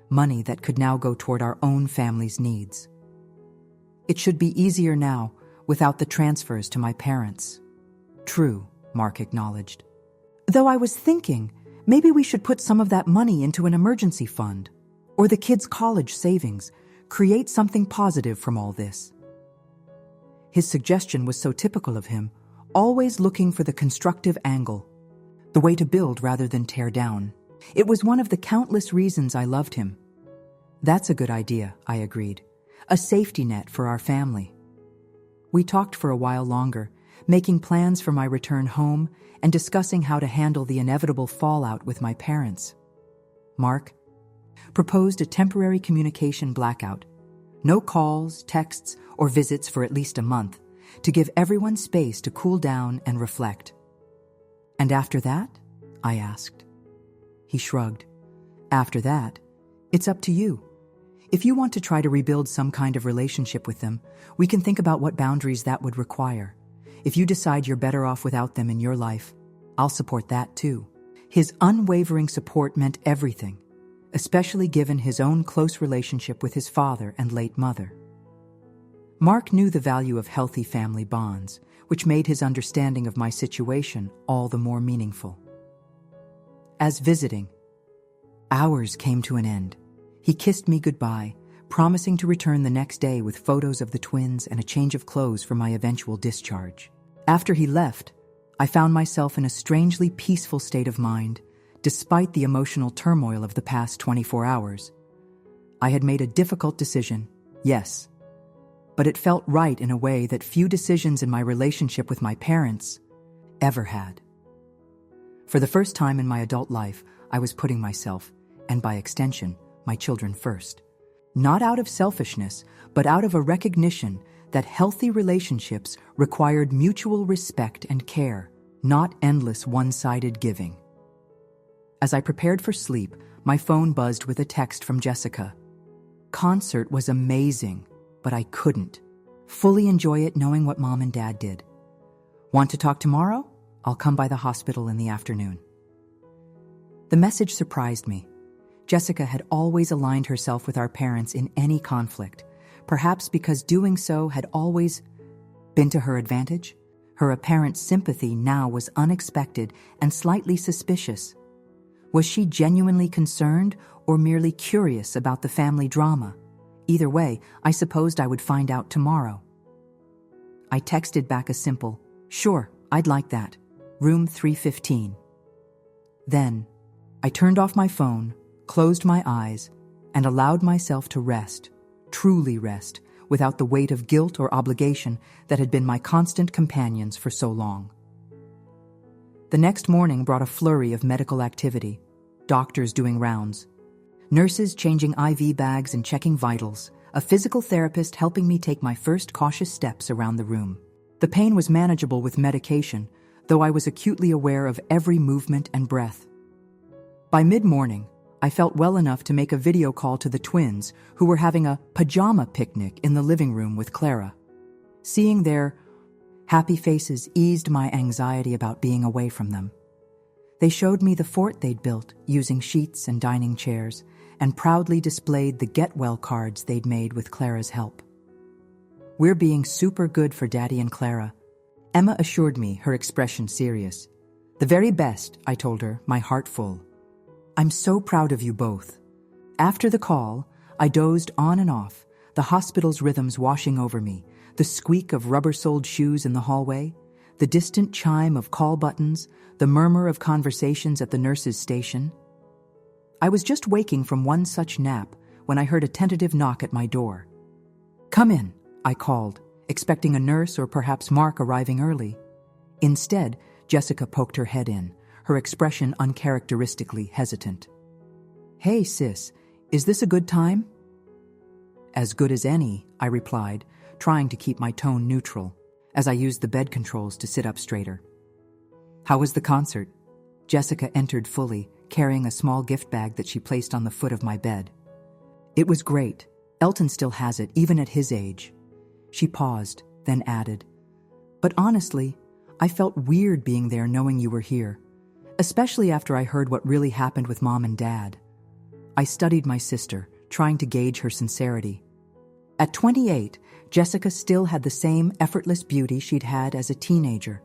money that could now go toward our own family's needs. It should be easier now, without the transfers to my parents. True, Mark acknowledged. Though I was thinking, maybe we should put some of that money into an emergency fund, or the kids' college savings, create something positive from all this. His suggestion was so typical of him, always looking for the constructive angle, the way to build rather than tear down. It was one of the countless reasons I loved him. That's a good idea, I agreed. A safety net for our family. We talked for a while longer, making plans for my return home and discussing how to handle the inevitable fallout with my parents. Mark proposed a temporary communication blackout. No calls, texts, or visits for at least a month, to give everyone space to cool down and reflect. And after that? I asked. He shrugged. After that, it's up to you. If you want to try to rebuild some kind of relationship with them, we can think about what boundaries that would require. If you decide you're better off without them in your life, I'll support that too. His unwavering support meant everything, especially given his own close relationship with his father and late mother. Mark knew the value of healthy family bonds, which made his understanding of my situation all the more meaningful. As visiting hours came to an end, he kissed me goodbye, promising to return the next day with photos of the twins and a change of clothes for my eventual discharge. After he left, I found myself in a strangely peaceful state of mind, despite the emotional turmoil of the past 24 hours. I had made a difficult decision, yes, but it felt right in a way that few decisions in my relationship with my parents ever had. For the first time in my adult life, I was putting myself, and by extension, my children first. Not out of selfishness, but out of a recognition that healthy relationships required mutual respect and care, not endless one-sided giving. As I prepared for sleep, my phone buzzed with a text from Jessica. Concert was amazing, but I couldn't fully enjoy it knowing what Mom and Dad did. Want to talk tomorrow? I'll come by the hospital in the afternoon. The message surprised me. Jessica had always aligned herself with our parents in any conflict, perhaps because doing so had always been to her advantage. Her apparent sympathy now was unexpected and slightly suspicious. Was she genuinely concerned or merely curious about the family drama, Either way, I supposed I would find out tomorrow. I texted back a simple, "Sure, I'd like that. Room 315. Then, I turned off my phone, closed my eyes, and allowed myself to rest, truly rest, without the weight of guilt or obligation that had been my constant companions for so long. The next morning brought a flurry of medical activity, doctors doing rounds, nurses changing IV bags and checking vitals, a physical therapist helping me take my first cautious steps around the room. The pain was manageable with medication, though I was acutely aware of every movement and breath. By mid-morning, I felt well enough to make a video call to the twins, who were having a pajama picnic in the living room with Clara. Seeing their happy faces eased my anxiety about being away from them. They showed me the fort they'd built using sheets and dining chairs, and proudly displayed the get well cards they'd made with Clara's help. "We're being super good for Daddy and Clara," Emma assured me, her expression serious. "The very best," I told her, my heart full. "I'm so proud of you both." After the call, I dozed on and off, the hospital's rhythms washing over me, the squeak of rubber-soled shoes in the hallway, the distant chime of call buttons, the murmur of conversations at the nurse's station. I was just waking from one such nap when I heard a tentative knock at my door. "Come in," I called, expecting a nurse or perhaps Mark arriving early. Instead, Jessica poked her head in, her expression uncharacteristically hesitant. "Hey, sis, is this a good time?" "As good as any," I replied, trying to keep my tone neutral, as I used the bed controls to sit up straighter. "How was the concert?" Jessica entered fully, carrying a small gift bag that she placed on the foot of my bed. "It was great. Elton still has it, even at his age." She paused, then added, "But honestly, I felt weird being there knowing you were here, especially after I heard what really happened with Mom and Dad." I studied my sister, trying to gauge her sincerity. At 28, Jessica still had the same effortless beauty she'd had as a teenager.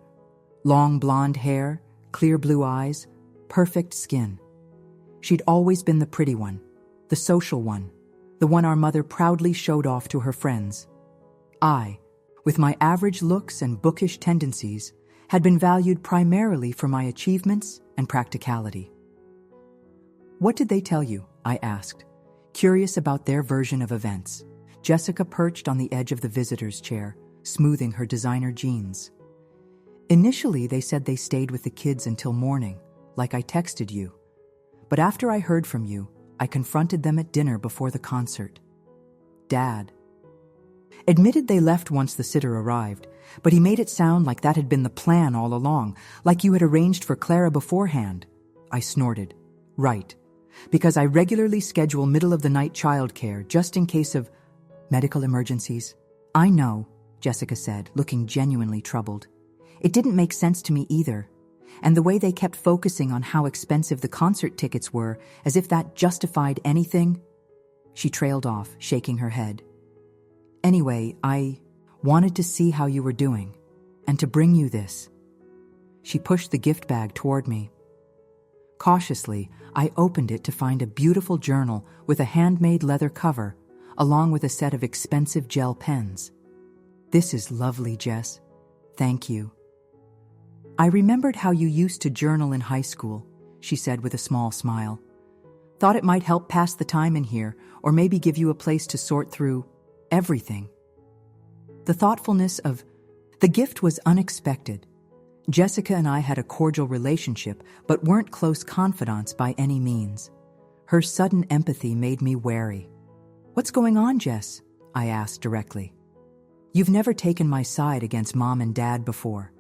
Long blonde hair, clear blue eyes, perfect skin. She'd always been the pretty one, the social one, the one our mother proudly showed off to her friends. I, with my average looks and bookish tendencies, had been valued primarily for my achievements and practicality. "What did they tell you?" I asked, curious about their version of events. Jessica perched on the edge of the visitor's chair, smoothing her designer jeans. "Initially, they said they stayed with the kids until morning, like I texted you. But after I heard from you, I confronted them at dinner before the concert. Dad admitted they left once the sitter arrived, but he made it sound like that had been the plan all along, like you had arranged for Clara beforehand." I snorted. "Right, because I regularly schedule middle-of-the-night childcare just in case of medical emergencies." "I know," Jessica said, looking genuinely troubled. "It didn't make sense to me either. And the way they kept focusing on how expensive the concert tickets were, as if that justified anything." She trailed off, shaking her head. "Anyway, I wanted to see how you were doing, and to bring you this." She pushed the gift bag toward me. Cautiously, I opened it to find a beautiful journal with a handmade leather cover, along with a set of expensive gel pens. "This is lovely, Jess. Thank you." "I remembered how you used to journal in high school," she said with a small smile. "Thought it might help pass the time in here, or maybe give you a place to sort through everything." The thoughtfulness of the gift was unexpected. Jessica and I had a cordial relationship, but weren't close confidants by any means. Her sudden empathy made me wary. "What's going on, Jess?" I asked directly. "You've never taken my side against Mom and Dad before."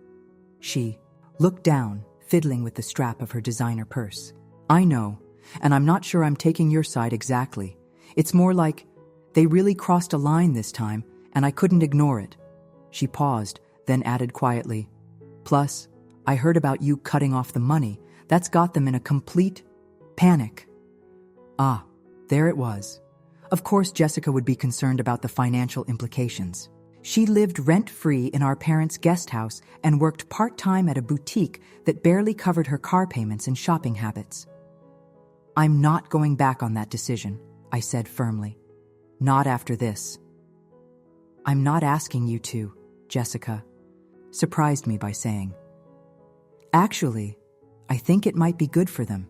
She looked down, fiddling with the strap of her designer purse. "I know, and I'm not sure I'm taking your side exactly. It's more like they really crossed a line this time, and I couldn't ignore it." She paused, then added quietly, "Plus, I heard about you cutting off the money. That's got them in a complete panic." Ah, there it was. Of course, Jessica would be concerned about the financial implications. She lived rent-free in our parents' guest house and worked part-time at a boutique that barely covered her car payments and shopping habits. "I'm not going back on that decision," I said firmly. Not after this. I'm not asking you to, Jessica surprised me by saying. Actually, I think it might be good for them.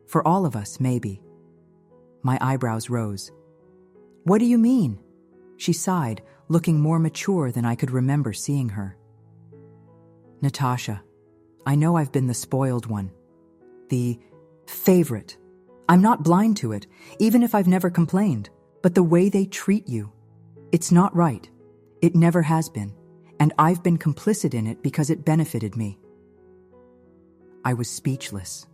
For all of us, maybe. My eyebrows rose. What do you mean? She sighed, looking more mature than I could remember seeing her. Natasha, I know I've been the spoiled one. The favorite. I'm not blind to it, even if I've never complained. But the way they treat you, it's not right. It never has been. And I've been complicit in it because it benefited me. I was speechless.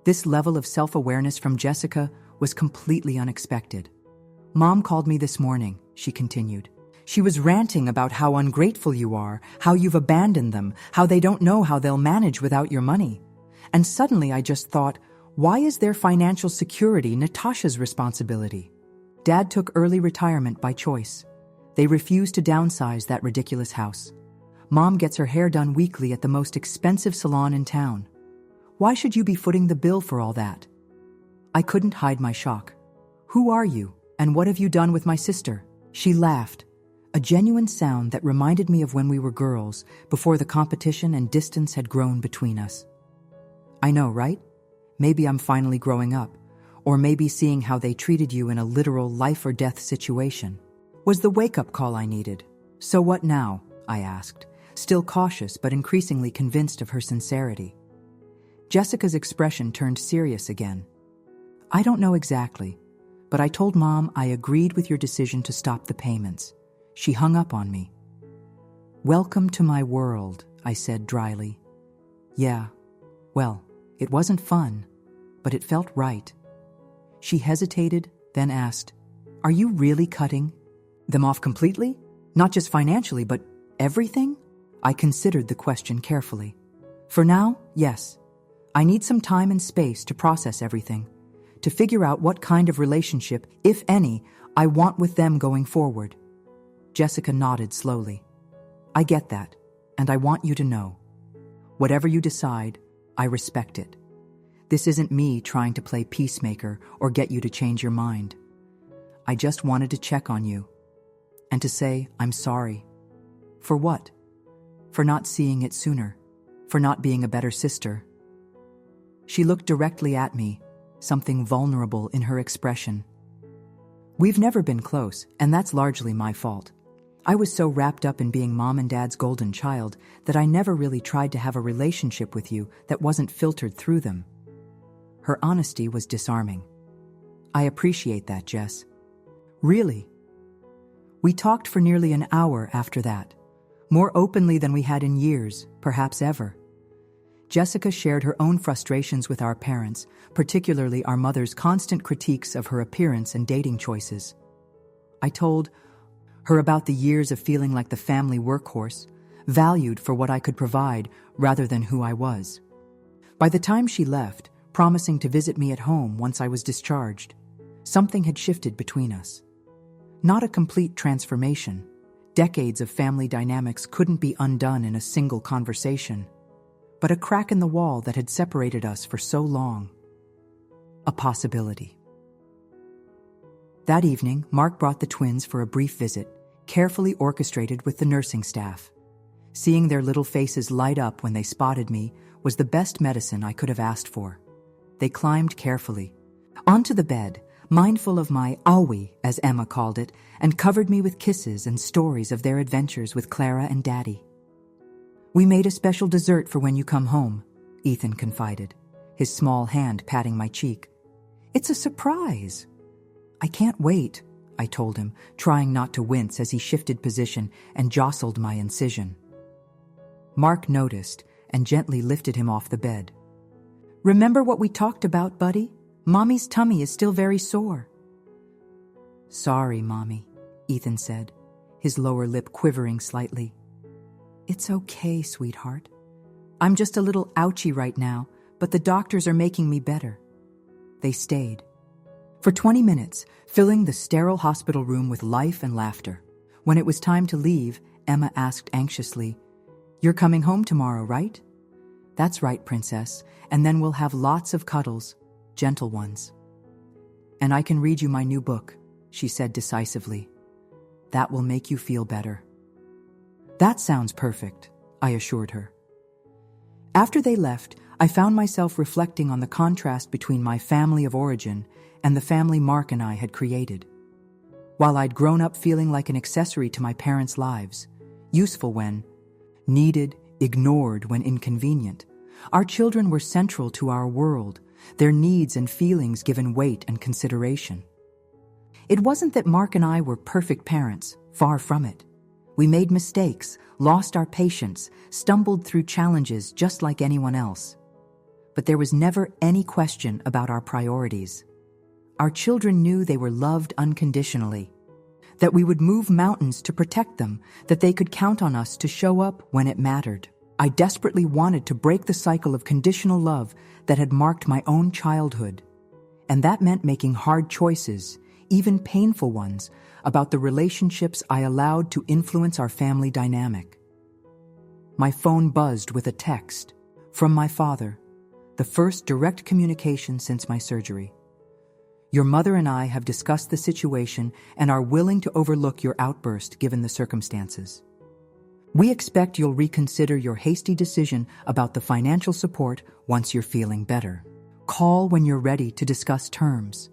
This level of self-awareness from Jessica was completely unexpected. Mom called me this morning, she continued. She was ranting about how ungrateful you are, how you've abandoned them, how they don't know how they'll manage without your money. And suddenly I just thought, why is their financial security Natasha's responsibility? Dad took early retirement by choice. They refused to downsize that ridiculous house. Mom gets her hair done weekly at the most expensive salon in town. Why should you be footing the bill for all that? I couldn't hide my shock. Who are you, and what have you done with my sister? She laughed, a genuine sound that reminded me of when we were girls, before the competition and distance had grown between us. I know, right? Maybe I'm finally growing up, or maybe seeing how they treated you in a literal life-or-death situation was the wake-up call I needed. So what now? I asked, still cautious but increasingly convinced of her sincerity. Jessica's expression turned serious again. I don't know exactly, but I told Mom I agreed with your decision to stop the payments. She hung up on me. Welcome to my world, I said dryly. Yeah, well, it wasn't fun, but it felt right. She hesitated, then asked, Are you really cutting them off completely? Not just financially, but everything? I considered the question carefully. For now, yes. I need some time and space to process everything, to figure out what kind of relationship, if any, I want with them going forward. Jessica nodded slowly. I get that, and I want you to know. Whatever you decide, I respect it. This isn't me trying to play peacemaker or get you to change your mind. I just wanted to check on you and to say I'm sorry. For what? For not seeing it sooner, for not being a better sister. She looked directly at me, something vulnerable in her expression. We've never been close, and that's largely my fault. I was so wrapped up in being Mom and Dad's golden child that I never really tried to have a relationship with you that wasn't filtered through them. Her honesty was disarming. I appreciate that, Jess. Really? We talked for nearly an hour after that, more openly than we had in years, perhaps ever. Jessica shared her own frustrations with our parents, particularly our mother's constant critiques of her appearance and dating choices. I told her about the years of feeling like the family workhorse, valued for what I could provide rather than who I was. By the time she left, promising to visit me at home once I was discharged, something had shifted between us. Not a complete transformation. Decades of family dynamics couldn't be undone in a single conversation, but a crack in the wall that had separated us for so long. A possibility. That evening, Mark brought the twins for a brief visit, carefully orchestrated with the nursing staff. Seeing their little faces light up when they spotted me was the best medicine I could have asked for. They climbed carefully onto the bed, mindful of my owie, as Emma called it, and covered me with kisses and stories of their adventures with Clara and Daddy. We made a special dessert for when you come home, Ethan confided, his small hand patting my cheek. It's a surprise. I can't wait, I told him, trying not to wince as he shifted position and jostled my incision. Mark noticed and gently lifted him off the bed. Remember what we talked about, buddy? Mommy's tummy is still very sore. Sorry, Mommy, Ethan said, his lower lip quivering slightly. It's okay, sweetheart. I'm just a little ouchy right now, but the doctors are making me better. They stayed. For 20 minutes, filling the sterile hospital room with life and laughter. When it was time to leave, Emma asked anxiously, You're coming home tomorrow, right? That's right, Princess, and then we'll have lots of cuddles, gentle ones. And I can read you my new book, she said decisively. That will make you feel better. That sounds perfect, I assured her. After they left, I found myself reflecting on the contrast between my family of origin and the family Mark and I had created. While I'd grown up feeling like an accessory to my parents' lives, useful when needed, ignored when inconvenient, our children were central to our world, their needs and feelings given weight and consideration. It wasn't that Mark and I were perfect parents, far from it. We made mistakes, lost our patience, stumbled through challenges just like anyone else. But there was never any question about our priorities. Our children knew they were loved unconditionally, that we would move mountains to protect them, that they could count on us to show up when it mattered. I desperately wanted to break the cycle of conditional love that had marked my own childhood. And that meant making hard choices, even painful ones, about the relationships I allowed to influence our family dynamic. My phone buzzed with a text from my father, the first direct communication since my surgery. Your mother and I have discussed the situation and are willing to overlook your outburst given the circumstances. We expect you'll reconsider your hasty decision about the financial support once you're feeling better. Call when you're ready to discuss terms.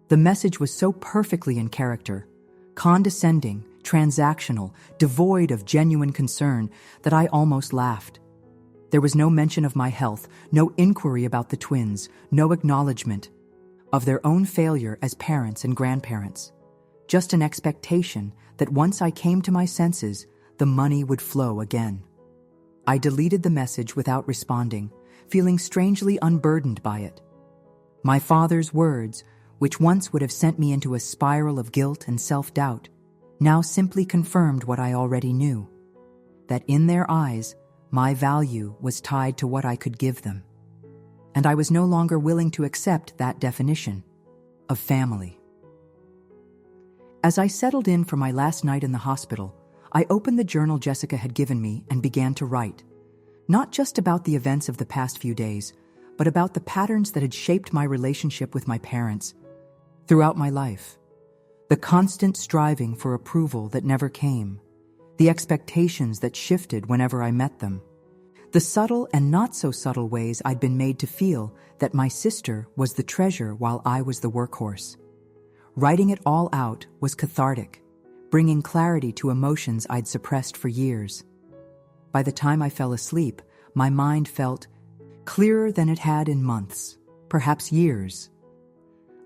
The message was so perfectly in character, condescending, transactional, devoid of genuine concern, that I almost laughed. There was no mention of my health, no inquiry about the twins, no acknowledgement of their own failure as parents and grandparents. Just an expectation that once I came to my senses, the money would flow again. I deleted the message without responding, feeling strangely unburdened by it. My father's words, which once would have sent me into a spiral of guilt and self-doubt, now simply confirmed what I already knew, that in their eyes, my value was tied to what I could give them. And I was no longer willing to accept that definition of family. As I settled in for my last night in the hospital, I opened the journal Jessica had given me and began to write, not just about the events of the past few days, but about the patterns that had shaped my relationship with my parents throughout my life. The constant striving for approval that never came, the expectations that shifted whenever I met them, the subtle and not so subtle ways I'd been made to feel that my sister was the treasure while I was the workhorse. Writing it all out was cathartic, bringing clarity to emotions I'd suppressed for years. By the time I fell asleep, my mind felt clearer than it had in months, perhaps years.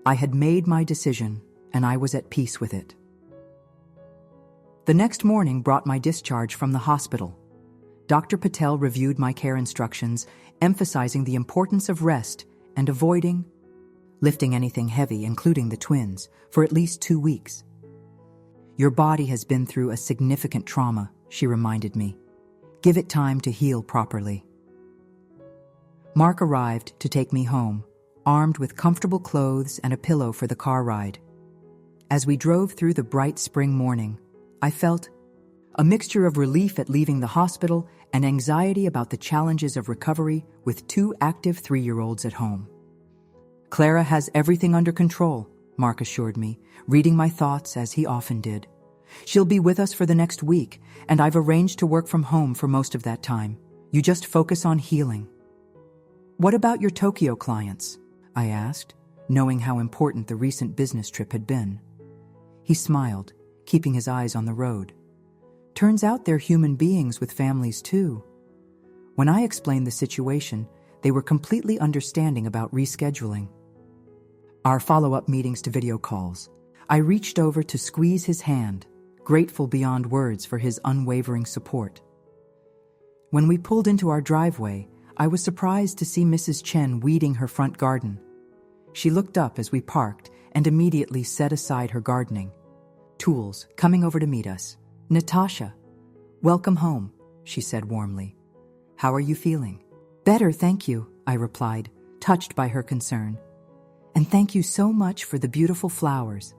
I had made my decision, and I was at peace with it. The next morning brought my discharge from the hospital. Dr. Patel reviewed my care instructions, emphasizing the importance of rest and avoiding lifting anything heavy, including the twins, for at least 2 weeks. Your body has been through a significant trauma, she reminded me. Give it time to heal properly. Mark arrived to take me home, armed with comfortable clothes and a pillow for the car ride. As we drove through the bright spring morning, I felt a mixture of relief at leaving the hospital and anxiety about the challenges of recovery with 2 active 3-year-olds at home. Clara has everything under control, Mark assured me, reading my thoughts as he often did. She'll be with us for the next week, and I've arranged to work from home for most of that time. You just focus on healing. What about your Tokyo clients? I asked, knowing how important the recent business trip had been. He smiled, keeping his eyes on the road. Turns out they're human beings with families too. When I explained the situation, they were completely understanding about rescheduling our follow-up meetings to video calls. I reached over to squeeze his hand, grateful beyond words for his unwavering support. When we pulled into our driveway, I was surprised to see Mrs. Chen weeding her front garden. She looked up as we parked and immediately set aside her gardening tools, coming over to meet us. Natasha, welcome home, she said warmly. How are you feeling? Better, thank you, I replied, touched by her concern. And thank you so much for the beautiful flowers.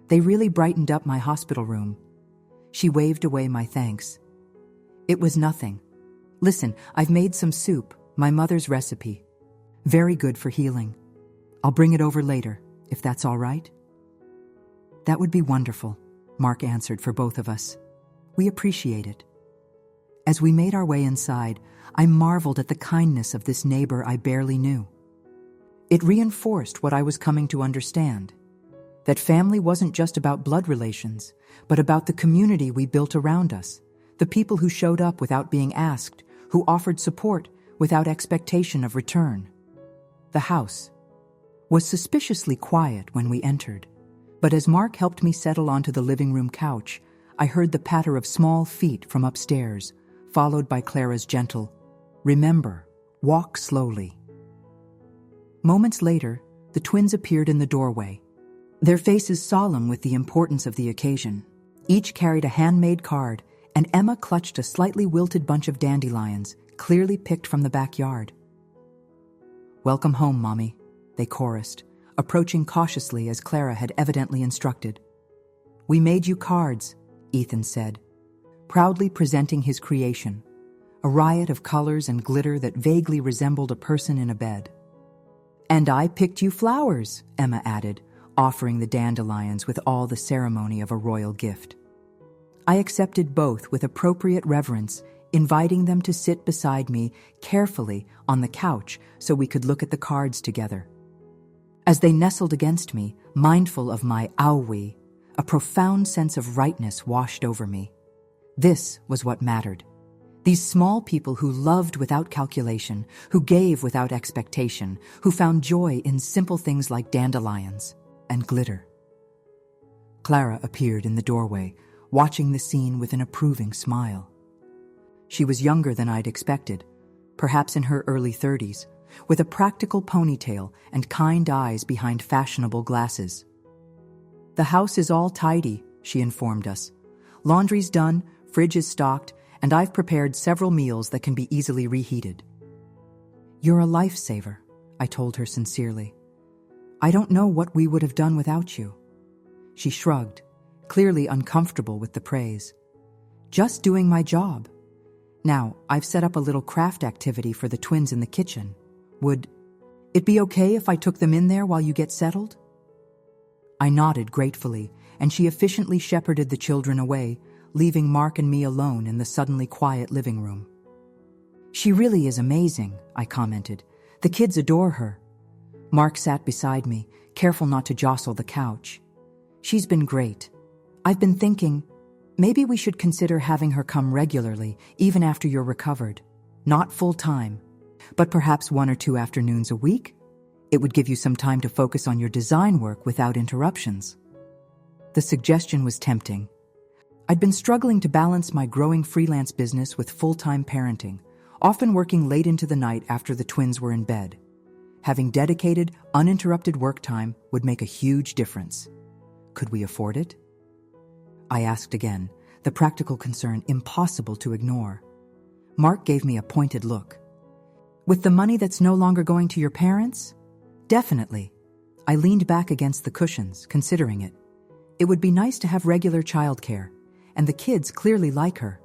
They really brightened up my hospital room. She waved away my thanks. It was nothing. Listen, I've made some soup, my mother's recipe. Very good for healing. I'll bring it over later, if that's all right. That would be wonderful, Mark answered for both of us. We appreciate it. As we made our way inside, I marveled at the kindness of this neighbor I barely knew. It reinforced what I was coming to understand, that family wasn't just about blood relations, but about the community we built around us, the people who showed up without being asked, who offered support without expectation of return. The house was suspiciously quiet when we entered, but as Mark helped me settle onto the living room couch, I heard the patter of small feet from upstairs, followed by Clara's gentle, "Remember, walk slowly." Moments later, the twins appeared in the doorway, their faces solemn with the importance of the occasion. Each carried a handmade card, and Emma clutched a slightly wilted bunch of dandelions, clearly picked from the backyard. "Welcome home, Mommy," they chorused, approaching cautiously as Clara had evidently instructed. "We made you cards," Ethan said, proudly presenting his creation, a riot of colors and glitter that vaguely resembled a person in a bed. "And I picked you flowers," Emma added, offering the dandelions with all the ceremony of a royal gift. I accepted both with appropriate reverence, inviting them to sit beside me carefully on the couch so we could look at the cards together. As they nestled against me, mindful of my owie, a profound sense of rightness washed over me. This was what mattered. These small people who loved without calculation, who gave without expectation, who found joy in simple things like dandelions and glitter. Clara appeared in the doorway, watching the scene with an approving smile. She was younger than I'd expected, perhaps in her early 30s, with a practical ponytail and kind eyes behind fashionable glasses. "The house is all tidy," she informed us. "Laundry's done, fridge is stocked, and I've prepared several meals that can be easily reheated." "You're a lifesaver," I told her sincerely. "I don't know what we would have done without you." She shrugged, clearly uncomfortable with the praise. "Just doing my job. Now, I've set up a little craft activity for the twins in the kitchen. Would it be okay if I took them in there while you get settled?" I nodded gratefully, and she efficiently shepherded the children away, leaving Mark and me alone in the suddenly quiet living room. "She really is amazing," I commented. "The kids adore her." Mark sat beside me, careful not to jostle the couch. "She's been great. I've been thinking, maybe we should consider having her come regularly, even after you're recovered. Not full-time, but perhaps 1 or 2 afternoons a week? It would give you some time to focus on your design work without interruptions." The suggestion was tempting. I'd been struggling to balance my growing freelance business with full-time parenting, often working late into the night after the twins were in bed. Having dedicated, uninterrupted work time would make a huge difference. Could we afford it? I asked again, the practical concern impossible to ignore. Mark gave me a pointed look. "With the money that's no longer going to your parents?" "Definitely." I leaned back against the cushions, considering it. It would be nice to have regular childcare, and the kids clearly like her.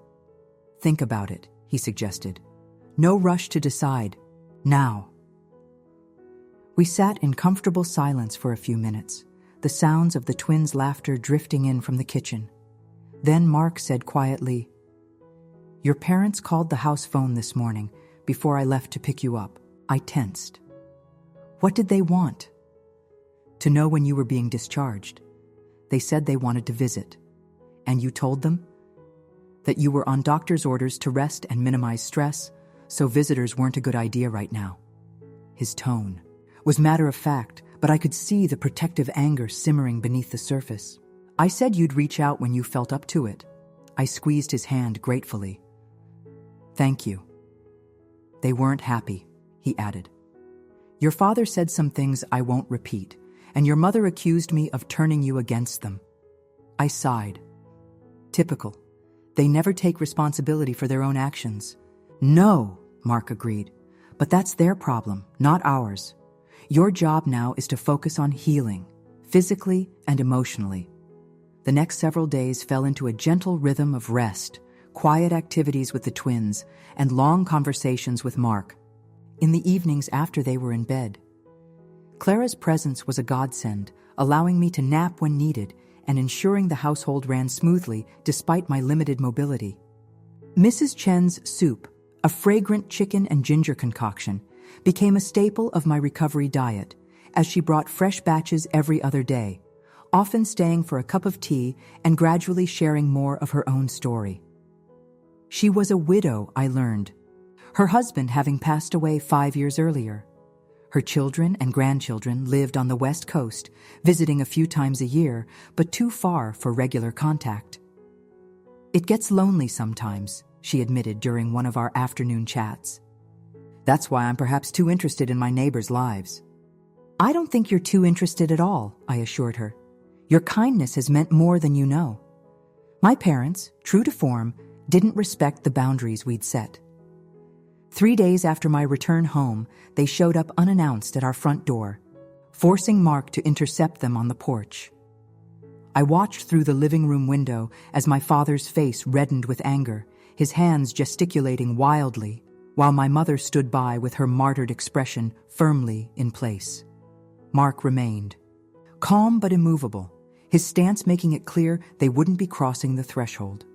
"Think about it," he suggested. "No rush to decide. Now." We sat in comfortable silence for a few minutes, the sounds of the twins' laughter drifting in from the kitchen. Then Mark said quietly, "Your parents called the house phone this morning before I left to pick you up." I tensed. "What did they want?" "To know when you were being discharged. They said they wanted to visit." "And you told them?" "That you were on doctor's orders to rest and minimize stress, so visitors weren't a good idea right now." His tone was matter-of-fact, but I could see the protective anger simmering beneath the surface. "I said you'd reach out when you felt up to it." I squeezed his hand gratefully. "Thank you." "They weren't happy," he added. "Your father said some things I won't repeat, and your mother accused me of turning you against them." I sighed. Typical. They never take responsibility for their own actions. "No," Mark agreed, "but that's their problem, not ours. Your job now is to focus on healing, physically and emotionally." The next several days fell into a gentle rhythm of rest, quiet activities with the twins, and long conversations with Mark. In the evenings after they were in bed, Clara's presence was a godsend, allowing me to nap when needed and ensuring the household ran smoothly despite my limited mobility. Mrs. Chen's soup, a fragrant chicken and ginger concoction, became a staple of my recovery diet, as she brought fresh batches every other day, often staying for a cup of tea and gradually sharing more of her own story. She was a widow, I learned, her husband having passed away 5 years earlier. Her children and grandchildren lived on the West Coast, visiting a few times a year, but too far for regular contact. "It gets lonely sometimes," she admitted during one of our afternoon chats. "That's why I'm perhaps too interested in my neighbors' lives." "I don't think you're too interested at all," I assured her. "Your kindness has meant more than you know." My parents, true to form, didn't respect the boundaries we'd set. 3 days after my return home, they showed up unannounced at our front door, forcing Mark to intercept them on the porch. I watched through the living room window as my father's face reddened with anger, his hands gesticulating wildly, while my mother stood by with her martyred expression firmly in place. Mark remained, calm but immovable, his stance making it clear they wouldn't be crossing the threshold.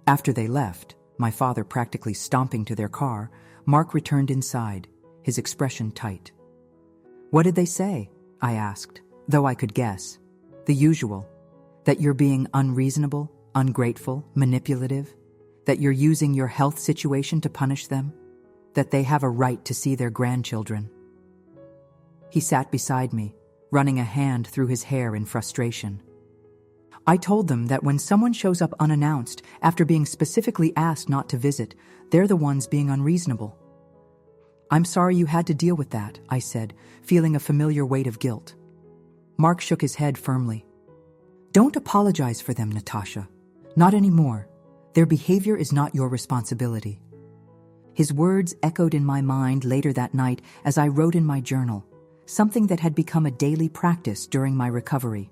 After they left, my father practically stomping to their car, Mark returned inside, his expression tight. "What did they say?" I asked, though I could guess. The usual, that you're being unreasonable, ungrateful, manipulative, that you're using your health situation to punish them, that they have a right to see their grandchildren. He sat beside me, running a hand through his hair in frustration. I told them that when someone shows up unannounced after being specifically asked not to visit, they're the ones being unreasonable. "I'm sorry you had to deal with that," I said, feeling a familiar weight of guilt. Mark shook his head firmly. "Don't apologize for them, Natasha. Not anymore. Their behavior is not your responsibility." His words echoed in my mind later that night as I wrote in my journal, something that had become a daily practice during my recovery.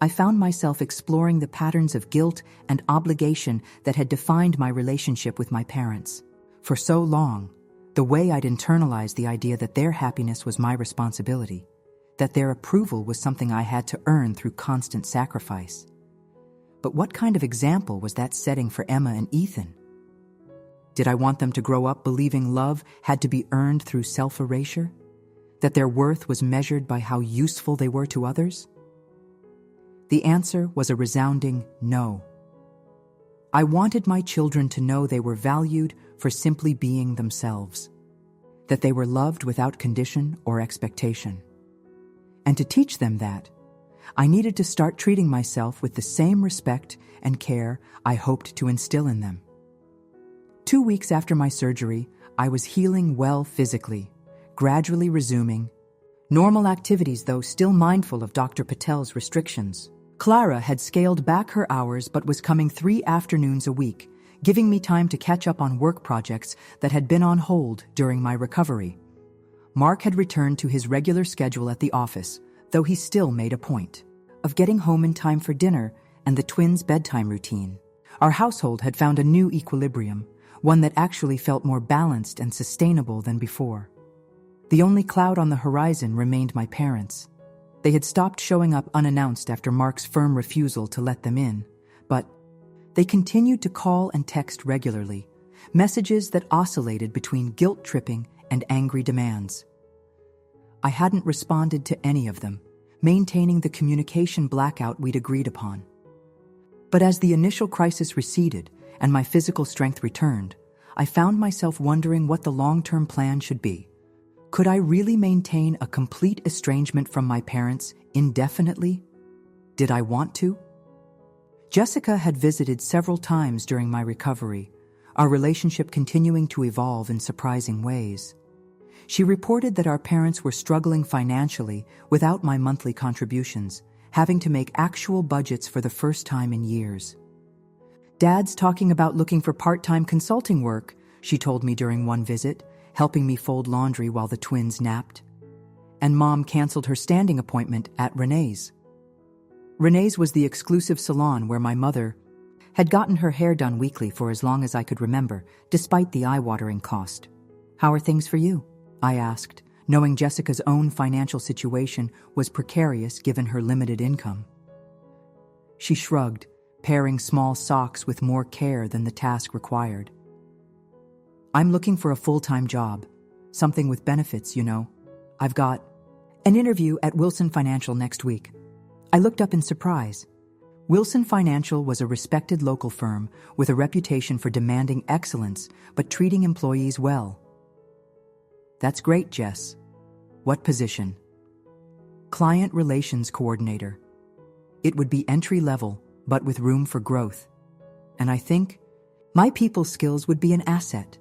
I found myself exploring the patterns of guilt and obligation that had defined my relationship with my parents. For so long, the way I'd internalized the idea that their happiness was my responsibility, that their approval was something I had to earn through constant sacrifice. But what kind of example was that setting for Emma and Ethan? Did I want them to grow up believing love had to be earned through self-erasure? That their worth was measured by how useful they were to others? The answer was a resounding no. I wanted my children to know they were valued for simply being themselves, that they were loved without condition or expectation. And to teach them that, I needed to start treating myself with the same respect and care I hoped to instill in them. 2 weeks after my surgery, I was healing well physically, gradually resuming normal activities, though still mindful of Dr. Patel's restrictions. Clara had scaled back her hours but was coming 3 afternoons a week, giving me time to catch up on work projects that had been on hold during my recovery. Mark had returned to his regular schedule at the office, though he still made a point of getting home in time for dinner and the twins' bedtime routine. Our household had found a new equilibrium, one that actually felt more balanced and sustainable than before. The only cloud on the horizon remained my parents. They had stopped showing up unannounced after Mark's firm refusal to let them in, but they continued to call and text regularly, messages that oscillated between guilt-tripping and angry demands. I hadn't responded to any of them, maintaining the communication blackout we'd agreed upon. But as the initial crisis receded and my physical strength returned, I found myself wondering what the long-term plan should be. Could I really maintain a complete estrangement from my parents indefinitely? Did I want to? Jessica had visited several times during my recovery, our relationship continuing to evolve in surprising ways. She reported that our parents were struggling financially without my monthly contributions, having to make actual budgets for the first time in years. "Dad's talking about looking for part-time consulting work," she told me during one visit, helping me fold laundry while the twins napped. And Mom canceled her standing appointment at Renee's. Renee's was the exclusive salon where my mother had gotten her hair done weekly for as long as I could remember, despite the eye-watering cost. "How are things for you?" I asked, knowing Jessica's own financial situation was precarious given her limited income. She shrugged, pairing small socks with more care than the task required. I'm looking for a full-time job. Something with benefits, you know. I've got an interview at Wilson Financial next week. I looked up in surprise. Wilson Financial was a respected local firm with a reputation for demanding excellence but treating employees well. That's great, Jess. What position? Client Relations Coordinator. It would be entry-level, but with room for growth. And I think my people skills would be an asset.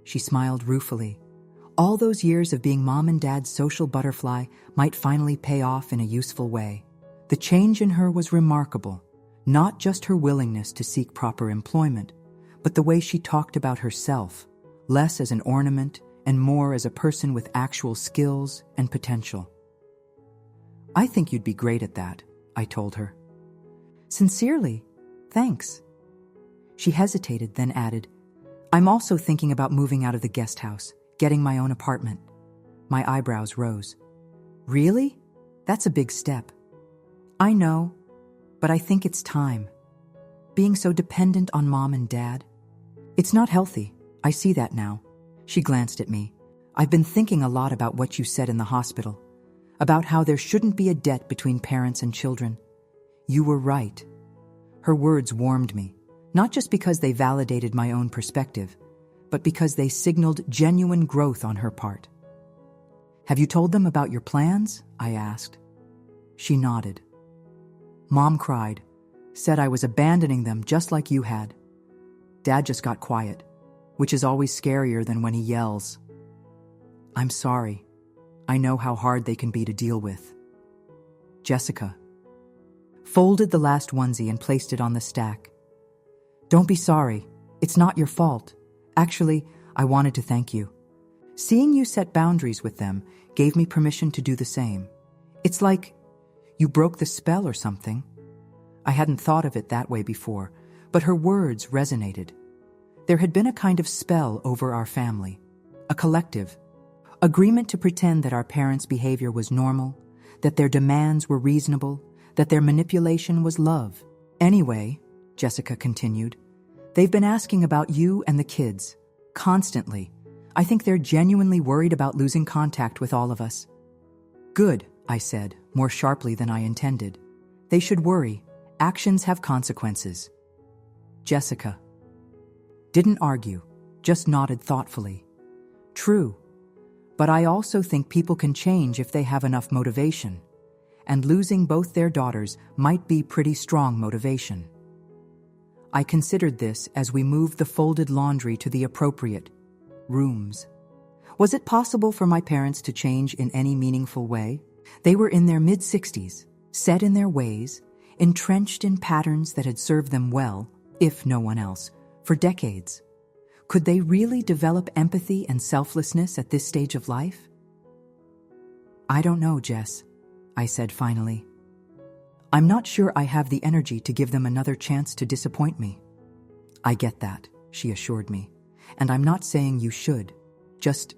She smiled ruefully. All those years of being mom and dad's social butterfly might finally pay off in a useful way. The change in her was remarkable, not just her willingness to seek proper employment, but the way she talked about herself, less as an ornament and more as a person with actual skills and potential. I think you'd be great at that, I told her. Sincerely, thanks. She hesitated, then added, I'm also thinking about moving out of the guest house, getting my own apartment. My eyebrows rose. Really? That's a big step. I know, but I think it's time. Being so dependent on mom and dad. It's not healthy. I see that now. She glanced at me. I've been thinking a lot about what you said in the hospital, about how there shouldn't be a debt between parents and children. You were right. Her words warmed me, not just because they validated my own perspective, but because they signaled genuine growth on her part. Have you told them about your plans? I asked. She nodded. Mom cried, said I was abandoning them just like you had. Dad just got quiet, which is always scarier than when he yells. I'm sorry. I know how hard they can be to deal with. Jessica folded the last onesie and placed it on the stack. Don't be sorry. It's not your fault. Actually, I wanted to thank you. Seeing you set boundaries with them gave me permission to do the same. It's like you broke the spell or something. I hadn't thought of it that way before, but her words resonated. There had been a kind of spell over our family, a collective agreement to pretend that our parents' behavior was normal, that their demands were reasonable, that their manipulation was love. Anyway, Jessica continued, they've been asking about you and the kids, constantly. I think they're genuinely worried about losing contact with all of us. Good, I said, more sharply than I intended. They should worry. Actions have consequences. Jessica didn't argue, just nodded thoughtfully. True, but I also think people can change if they have enough motivation, and losing both their daughters might be pretty strong motivation. I considered this as we moved the folded laundry to the appropriate rooms. Was it possible for my parents to change in any meaningful way? They were in their mid-60s, set in their ways, entrenched in patterns that had served them well, if no one else, for decades. Could they really develop empathy and selflessness at this stage of life? I don't know, Jess, I said finally. I'm not sure I have the energy to give them another chance to disappoint me. I get that, she assured me, and I'm not saying you should. Just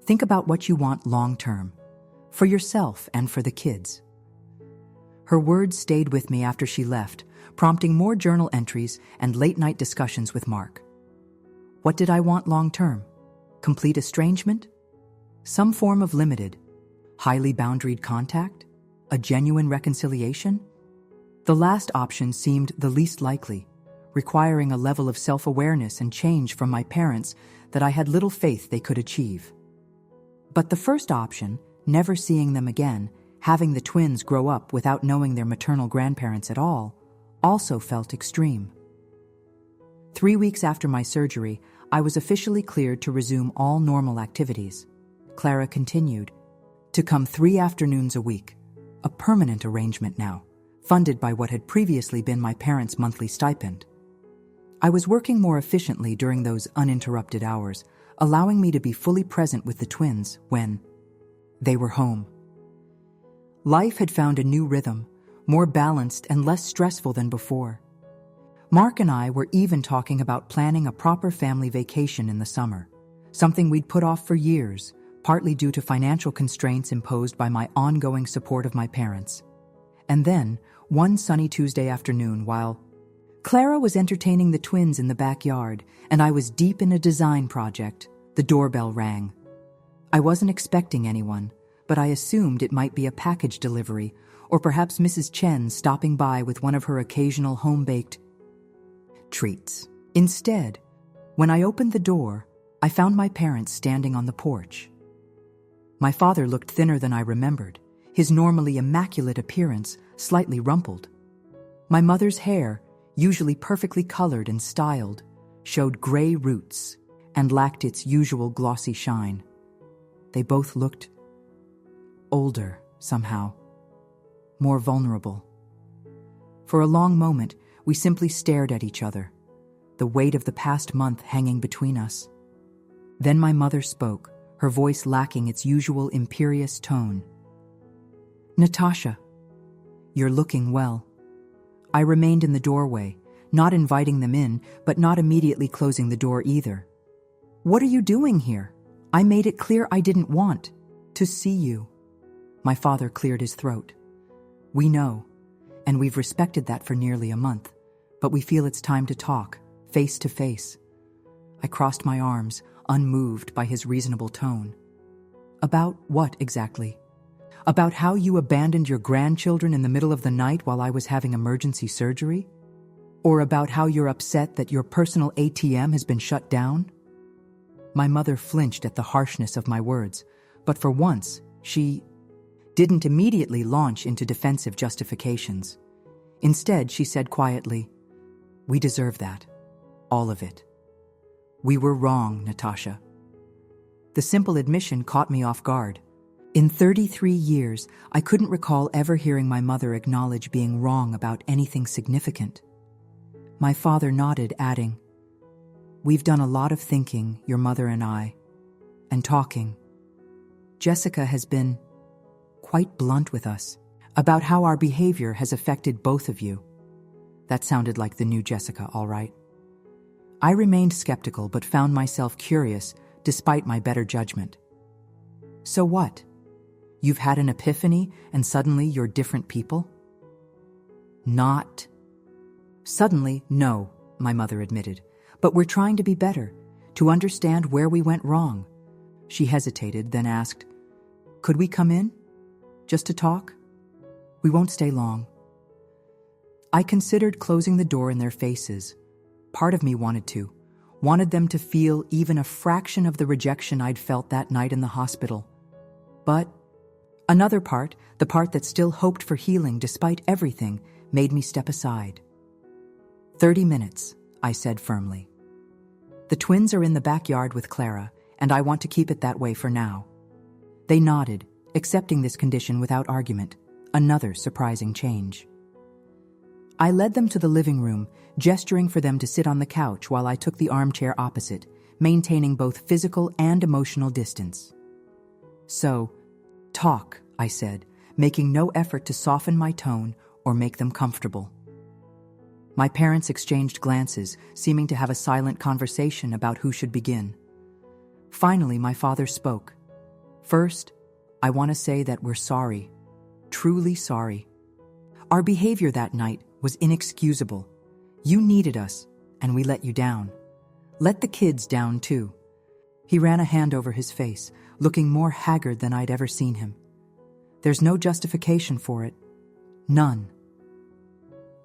think about what you want long-term, for yourself and for the kids. Her words stayed with me after she left, prompting more journal entries and late-night discussions with Mark. What did I want long-term? Complete estrangement? Some form of limited, highly boundaried contact? A genuine reconciliation? The last option seemed the least likely, requiring a level of self-awareness and change from my parents that I had little faith they could achieve. But the first option, never seeing them again, having the twins grow up without knowing their maternal grandparents at all, also felt extreme. 3 weeks after my surgery, I was officially cleared to resume all normal activities. Clara continued to come 3 afternoons a week, a permanent arrangement now, funded by what had previously been my parents' monthly stipend. I was working more efficiently during those uninterrupted hours, allowing me to be fully present with the twins when they were home. Life had found a new rhythm, more balanced and less stressful than before. Mark and I were even talking about planning a proper family vacation in the summer, something we'd put off for years, partly due to financial constraints imposed by my ongoing support of my parents. And then, One sunny Tuesday afternoon, while Clara was entertaining the twins in the backyard and I was deep in a design project, the doorbell rang. I wasn't expecting anyone, but I assumed it might be a package delivery or perhaps Mrs. Chen stopping by with one of her occasional home-baked treats. Instead, when I opened the door, I found my parents standing on the porch. My father looked thinner than I remembered, his normally immaculate appearance slightly rumpled. My mother's hair, usually perfectly colored and styled, showed gray roots and lacked its usual glossy shine. They both looked older, somehow, more vulnerable. For a long moment, we simply stared at each other, the weight of the past month hanging between us. Then my mother spoke, her voice lacking its usual imperious tone. "Natasha, you're looking well." I remained in the doorway, not inviting them in, but not immediately closing the door either. "What are you doing here? I made it clear I didn't want to see you." My father cleared his throat. "We know, and we've respected that for nearly a month, but we feel it's time to talk, face to face." I crossed my arms, unmoved by his reasonable tone. "About what exactly? About how you abandoned your grandchildren in the middle of the night while I was having emergency surgery? Or about how you're upset that your personal ATM has been shut down?" My mother flinched at the harshness of my words, but for once, she didn't immediately launch into defensive justifications. Instead, she said quietly, "We deserve that. All of it. We were wrong, Natasha." The simple admission caught me off guard. In 33 years, I couldn't recall ever hearing my mother acknowledge being wrong about anything significant. My father nodded, adding, "We've done a lot of thinking, your mother and I, and talking. Jessica has been quite blunt with us about how our behavior has affected both of you." That sounded like the new Jessica, all right. I remained skeptical but found myself curious despite my better judgment. "So what? You've had an epiphany and suddenly you're different people?" "Not suddenly, no," my mother admitted. "But we're trying to be better, to understand where we went wrong." She hesitated, then asked, "Could we come in? Just to talk? We won't stay long." I considered closing the door in their faces. Part of me wanted them to feel even a fraction of the rejection I'd felt that night in the hospital. But another part, the part that still hoped for healing despite everything, made me step aside. 30 minutes, I said firmly. "The twins are in the backyard with Clara, and I want to keep it that way for now." They nodded, accepting this condition without argument, another surprising change. I led them to the living room, gesturing for them to sit on the couch while I took the armchair opposite, maintaining both physical and emotional distance. "So, talk," I said, making no effort to soften my tone or make them comfortable. My parents exchanged glances, seeming to have a silent conversation about who should begin. Finally, my father spoke. "First, I want to say that we're sorry, truly sorry. Our behavior that night was inexcusable. You needed us, and we let you down. Let the kids down, too." He ran a hand over his face, looking more haggard than I'd ever seen him. "There's no justification for it. None."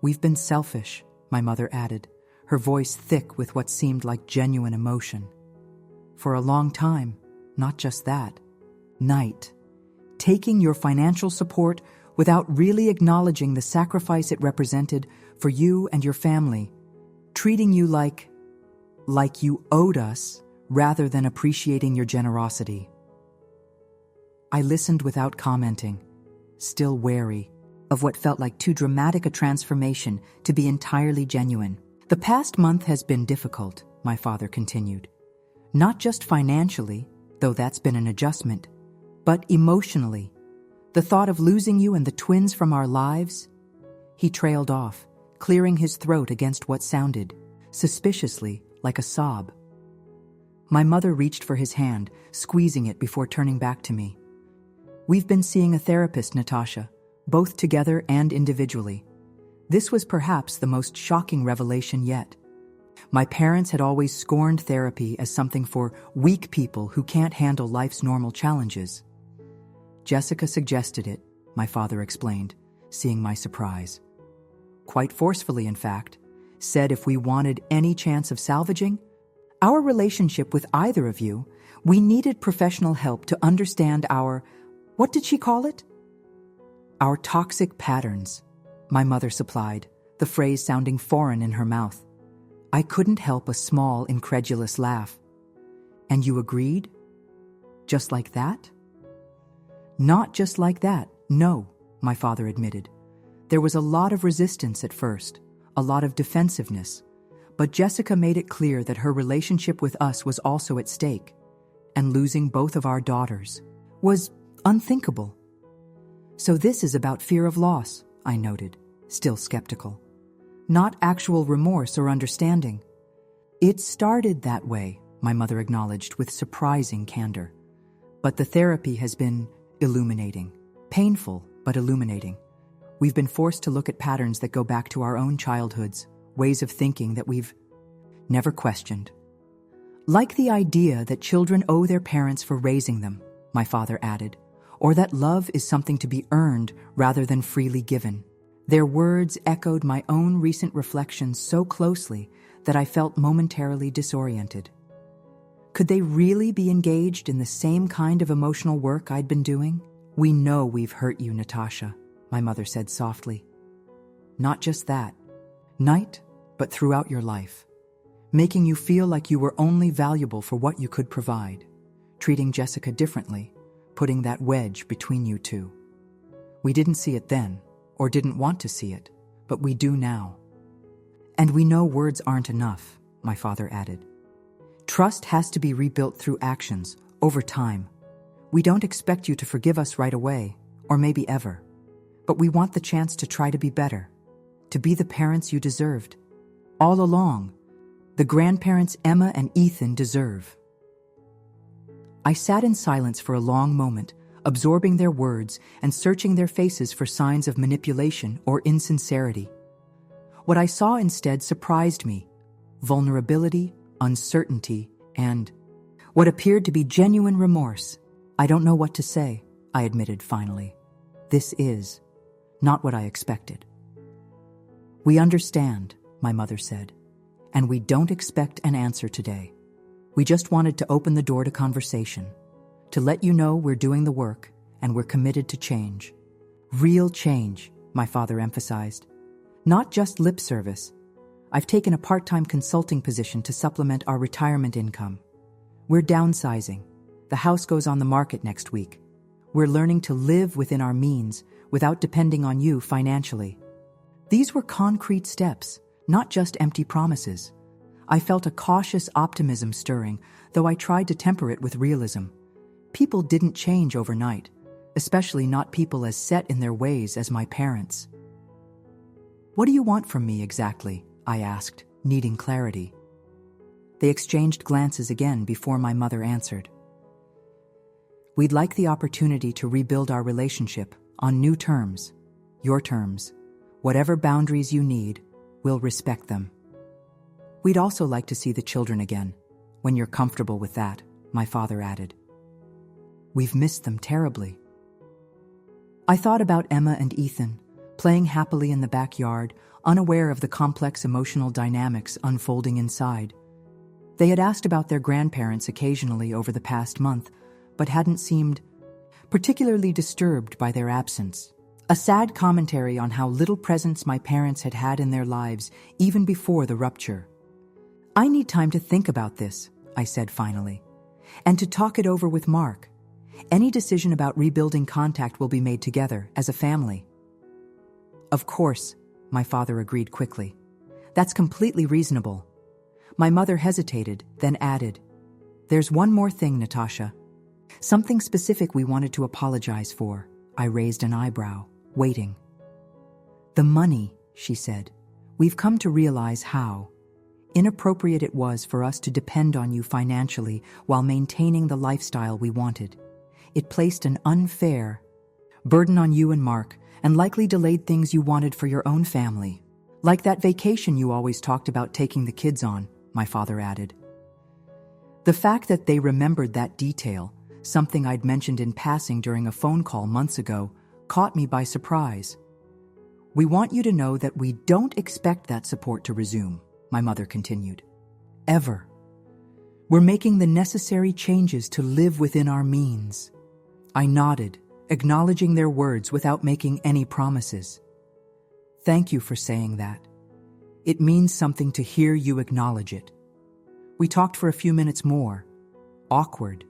"We've been selfish," my mother added, her voice thick with what seemed like genuine emotion. "For a long time, not just that night. Taking your financial support without really acknowledging the sacrifice it represented for you and your family, treating you like you owed us rather than appreciating your generosity." I listened without commenting, still wary of what felt like too dramatic a transformation to be entirely genuine. "The past month has been difficult," my father continued. "Not just financially, though that's been an adjustment, but emotionally. The thought of losing you and the twins from our lives." He trailed off, clearing his throat against what sounded, suspiciously, like a sob. My mother reached for his hand, squeezing it before turning back to me. "We've been seeing a therapist, Natasha, both together and individually. This was perhaps the most shocking revelation yet. My parents had always scorned therapy as something for weak people who can't handle life's normal challenges. Jessica suggested it, my father explained, seeing my surprise. Quite forcefully, in fact, said if we wanted any chance of salvaging our relationship with either of you, we needed professional help to understand our, what did she call it? Our toxic patterns, my mother supplied, the phrase sounding foreign in her mouth. I couldn't help a small, incredulous laugh. And you agreed? Just like that? Not just like that, no, my father admitted. There was a lot of resistance at first, a lot of defensiveness, but Jessica made it clear that her relationship with us was also at stake, and losing both of our daughters was unthinkable. So this is about fear of loss, I noted, still skeptical. Not actual remorse or understanding. It started that way, my mother acknowledged with surprising candor. But the therapy has been illuminating. Painful, but illuminating. We've been forced to look at patterns that go back to our own childhoods, ways of thinking that we've never questioned. Like the idea that children owe their parents for raising them, my father added, or that love is something to be earned rather than freely given. Their words echoed my own recent reflections so closely that I felt momentarily disoriented. Could they really be engaged in the same kind of emotional work I'd been doing? We know we've hurt you, Natasha, my mother said softly. Not just that, night, but throughout your life, making you feel like you were only valuable for what you could provide, treating Jessica differently, putting that wedge between you two. We didn't see it then, or didn't want to see it, but we do now. And we know words aren't enough, my father added. Trust has to be rebuilt through actions, over time. We don't expect you to forgive us right away, or maybe ever. But we want the chance to try to be better, to be the parents you deserved. All along, the grandparents Emma and Ethan deserve. I sat in silence for a long moment, absorbing their words and searching their faces for signs of manipulation or insincerity. What I saw instead surprised me: vulnerability, uncertainty, and what appeared to be genuine remorse. I don't know what to say, I admitted finally. This is not what I expected. We understand, my mother said, and we don't expect an answer today. We just wanted to open the door to conversation, to let you know we're doing the work and we're committed to change. Real change, my father emphasized. Not just lip service. I've taken a part-time consulting position to supplement our retirement income. We're downsizing. The house goes on the market next week. We're learning to live within our means without depending on you financially. These were concrete steps, not just empty promises. I felt a cautious optimism stirring, though I tried to temper it with realism. People didn't change overnight, especially not people as set in their ways as my parents. What do you want from me exactly? I asked, needing clarity. They exchanged glances again before my mother answered. We'd like the opportunity to rebuild our relationship on new terms, your terms. Whatever boundaries you need, we'll respect them. We'd also like to see the children again, when you're comfortable with that, my father added. We've missed them terribly. I thought about Emma and Ethan, playing happily in the backyard, unaware of the complex emotional dynamics unfolding inside. They had asked about their grandparents occasionally over the past month, but hadn't seemed particularly disturbed by their absence. A sad commentary on how little presence my parents had had in their lives even before the rupture. I need time to think about this, I said finally, and to talk it over with Mark. Any decision about rebuilding contact will be made together as a family. Of course, my father agreed quickly. That's completely reasonable. My mother hesitated, then added, There's one more thing, Natasha. Something specific we wanted to apologize for. I raised an eyebrow, waiting. The money, she said. We've come to realize how inappropriate it was for us to depend on you financially while maintaining the lifestyle we wanted. It placed an unfair burden on you and Mark, and likely delayed things you wanted for your own family. Like that vacation you always talked about taking the kids on, my father added. The fact that they remembered that detail, something I'd mentioned in passing during a phone call months ago, caught me by surprise. We want you to know that we don't expect that support to resume, my mother continued. Ever. We're making the necessary changes to live within our means. I nodded, acknowledging their words without making any promises. Thank you for saying that. It means something to hear you acknowledge it. We talked for a few minutes more. Awkward.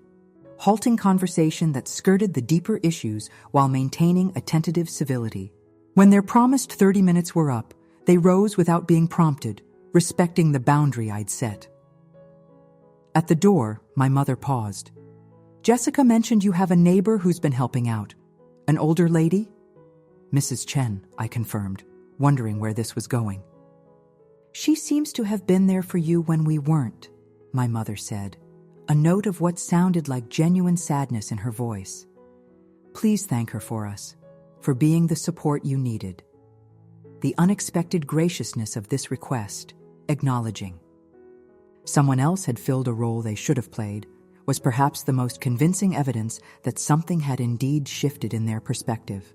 Halting conversation that skirted the deeper issues while maintaining a tentative civility. When their promised 30 minutes were up, they rose without being prompted, respecting the boundary I'd set. At the door, my mother paused. Jessica mentioned you have a neighbor who's been helping out. An older lady? Mrs. Chen, I confirmed, wondering where this was going. She seems to have been there for you when we weren't, my mother said, a note of what sounded like genuine sadness in her voice. Please thank her for us, for being the support you needed. The unexpected graciousness of this request, acknowledging. Someone else had filled a role they should have played, was perhaps the most convincing evidence that something had indeed shifted in their perspective.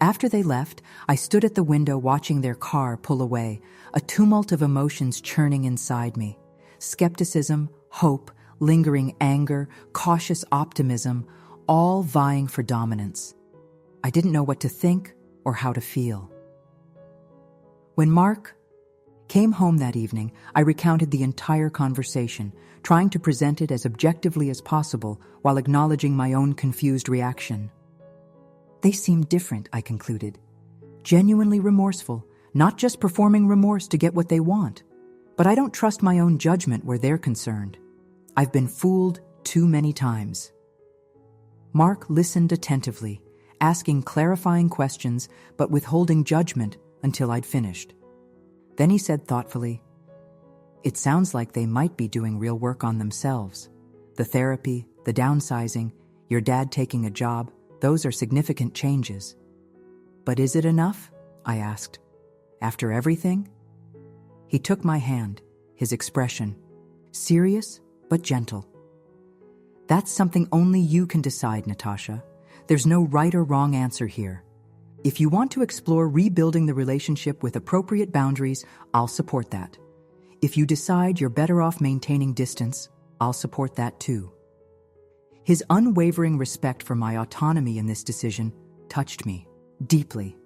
After they left, I stood at the window watching their car pull away, a tumult of emotions churning inside me. Skepticism, hope, lingering anger, cautious optimism, all vying for dominance. I didn't know what to think or how to feel. When Mark came home that evening, I recounted the entire conversation, trying to present it as objectively as possible while acknowledging my own confused reaction. They seemed different, I concluded. Genuinely remorseful, not just performing remorse to get what they want. But I don't trust my own judgment where they're concerned. I've been fooled too many times. Mark listened attentively, asking clarifying questions but withholding judgment until I'd finished. Then he said thoughtfully, "It sounds like they might be doing real work on themselves. The therapy, the downsizing, your dad taking a job, those are significant changes. But is it enough?" I asked. "After everything?" He took my hand, his expression serious but gentle. "That's something only you can decide, Natasha. There's no right or wrong answer here. If you want to explore rebuilding the relationship with appropriate boundaries, I'll support that. If you decide you're better off maintaining distance, I'll support that too." His unwavering respect for my autonomy in this decision touched me deeply.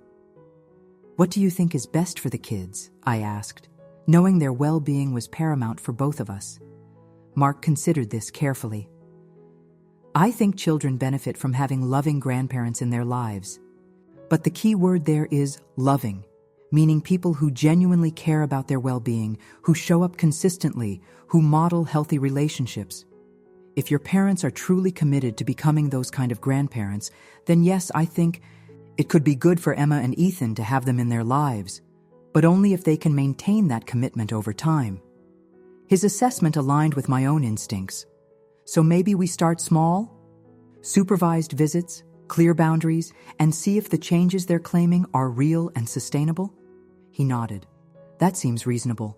"What do you think is best for the kids?" I asked, knowing their well-being was paramount for both of us. Mark considered this carefully. "I think children benefit from having loving grandparents in their lives. But the key word there is loving, meaning people who genuinely care about their well-being, who show up consistently, who model healthy relationships. If your parents are truly committed to becoming those kind of grandparents, then yes, I think it could be good for Emma and Ethan to have them in their lives, but only if they can maintain that commitment over time." His assessment aligned with my own instincts. "So maybe we start small? Supervised visits, clear boundaries, and see if the changes they're claiming are real and sustainable?" He nodded. "That seems reasonable.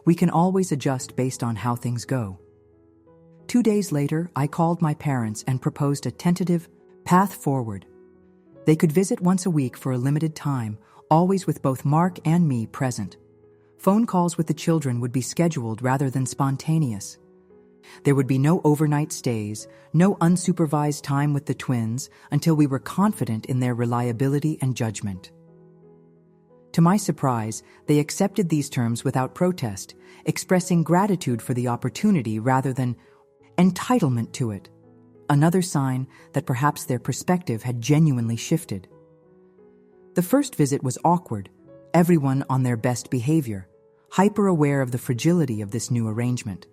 We can always adjust based on how things go." 2 days later, I called my parents and proposed a tentative path forward. They could visit once a week for a limited time, always with both Mark and me present. Phone calls with the children would be scheduled rather than spontaneous. There would be no overnight stays, no unsupervised time with the twins until we were confident in their reliability and judgment. To my surprise, they accepted these terms without protest, expressing gratitude for the opportunity rather than entitlement to it, another sign that perhaps their perspective had genuinely shifted. The first visit was awkward, everyone on their best behavior, hyper-aware of the fragility of this new arrangement.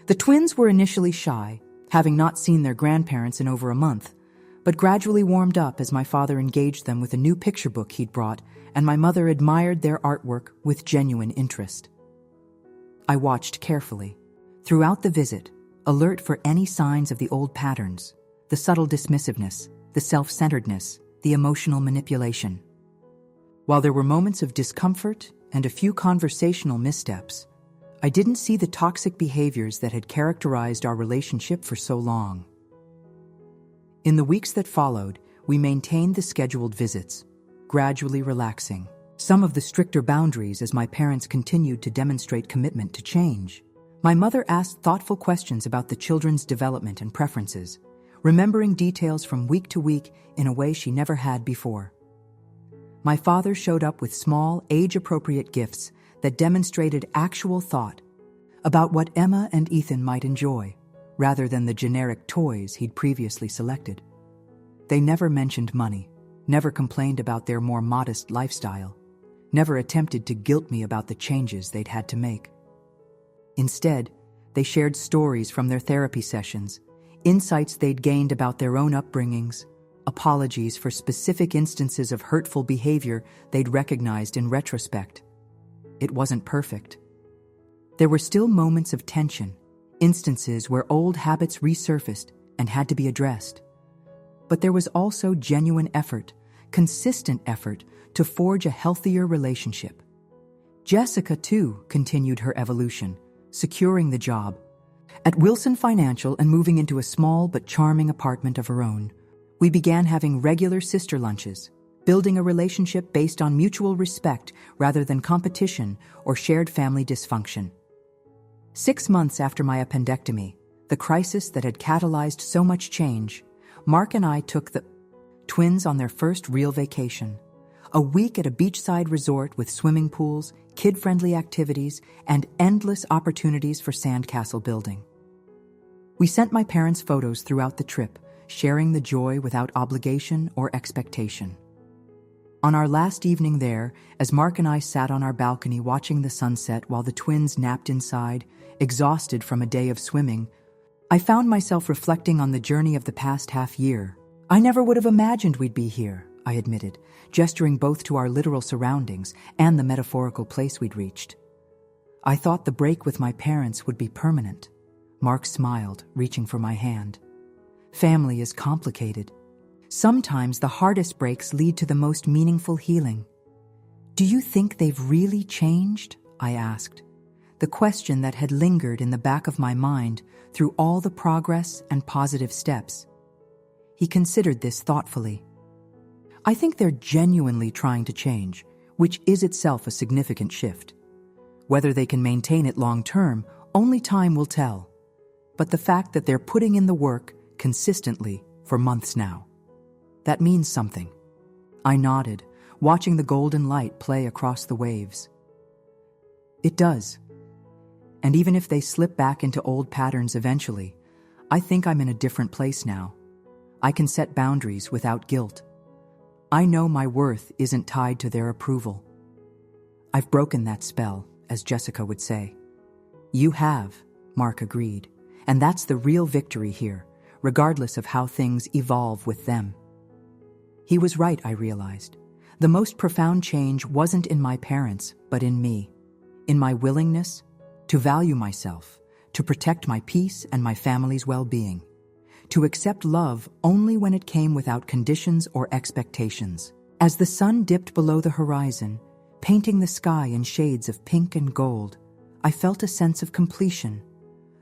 The twins were initially shy, having not seen their grandparents in over a month, but gradually warmed up as my father engaged them with a new picture book he'd brought, and my mother admired their artwork with genuine interest. I watched carefully. Throughout the visit, alert for any signs of the old patterns, the subtle dismissiveness, the self-centeredness, the emotional manipulation. While there were moments of discomfort and a few conversational missteps, I didn't see the toxic behaviors that had characterized our relationship for so long. In the weeks that followed, we maintained the scheduled visits, gradually relaxing some of the stricter boundaries as my parents continued to demonstrate commitment to change. My mother asked thoughtful questions about the children's development and preferences, remembering details from week to week in a way she never had before. My father showed up with small, age-appropriate gifts that demonstrated actual thought about what Emma and Ethan might enjoy, rather than the generic toys he'd previously selected. They never mentioned money, never complained about their more modest lifestyle, never attempted to guilt me about the changes they'd had to make. Instead, they shared stories from their therapy sessions, insights they'd gained about their own upbringings, apologies for specific instances of hurtful behavior they'd recognized in retrospect. It wasn't perfect. There were still moments of tension, instances where old habits resurfaced and had to be addressed. But there was also genuine effort, consistent effort, to forge a healthier relationship. Jessica, too, continued her evolution, securing the job at Wilson Financial and moving into a small but charming apartment of her own. We began having regular sister lunches, building a relationship based on mutual respect rather than competition or shared family dysfunction. 6 months after my appendectomy, the crisis that had catalyzed so much change, Mark and I took the twins on their first real vacation. A week at a beachside resort with swimming pools, kid-friendly activities, and endless opportunities for sandcastle building. We sent my parents photos throughout the trip, sharing the joy without obligation or expectation. On our last evening there, as Mark and I sat on our balcony watching the sunset while the twins napped inside, exhausted from a day of swimming, I found myself reflecting on the journey of the past half year. I never would have imagined we'd be here, I admitted, gesturing both to our literal surroundings and the metaphorical place we'd reached. I thought the break with my parents would be permanent. Mark smiled, reaching for my hand. Family is complicated. Sometimes the hardest breaks lead to the most meaningful healing. Do you think they've really changed? I asked, the question that had lingered in the back of my mind through all the progress and positive steps. He considered this thoughtfully. I think they're genuinely trying to change, which is itself a significant shift. Whether they can maintain it long-term, only time will tell. But the fact that they're putting in the work consistently for months now, that means something. I nodded, watching the golden light play across the waves. It does. And even if they slip back into old patterns eventually, I think I'm in a different place now. I can set boundaries without guilt. I know my worth isn't tied to their approval. I've broken that spell, as Jessica would say. You have, Mark agreed, and that's the real victory here, regardless of how things evolve with them. He was right, I realized. The most profound change wasn't in my parents, but in me, in my willingness to value myself, to protect my peace and my family's well-being, to accept love only when it came without conditions or expectations. As the sun dipped below the horizon, painting the sky in shades of pink and gold, I felt a sense of completion,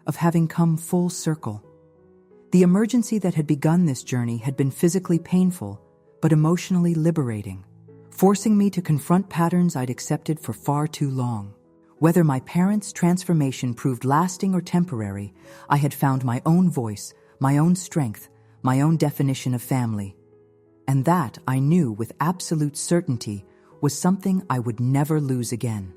of having come full circle. The emergency that had begun this journey had been physically painful, but emotionally liberating, forcing me to confront patterns I'd accepted for far too long. Whether my parents' transformation proved lasting or temporary, I had found my own voice, my own strength, my own definition of family. And that, I knew with absolute certainty, was something I would never lose again.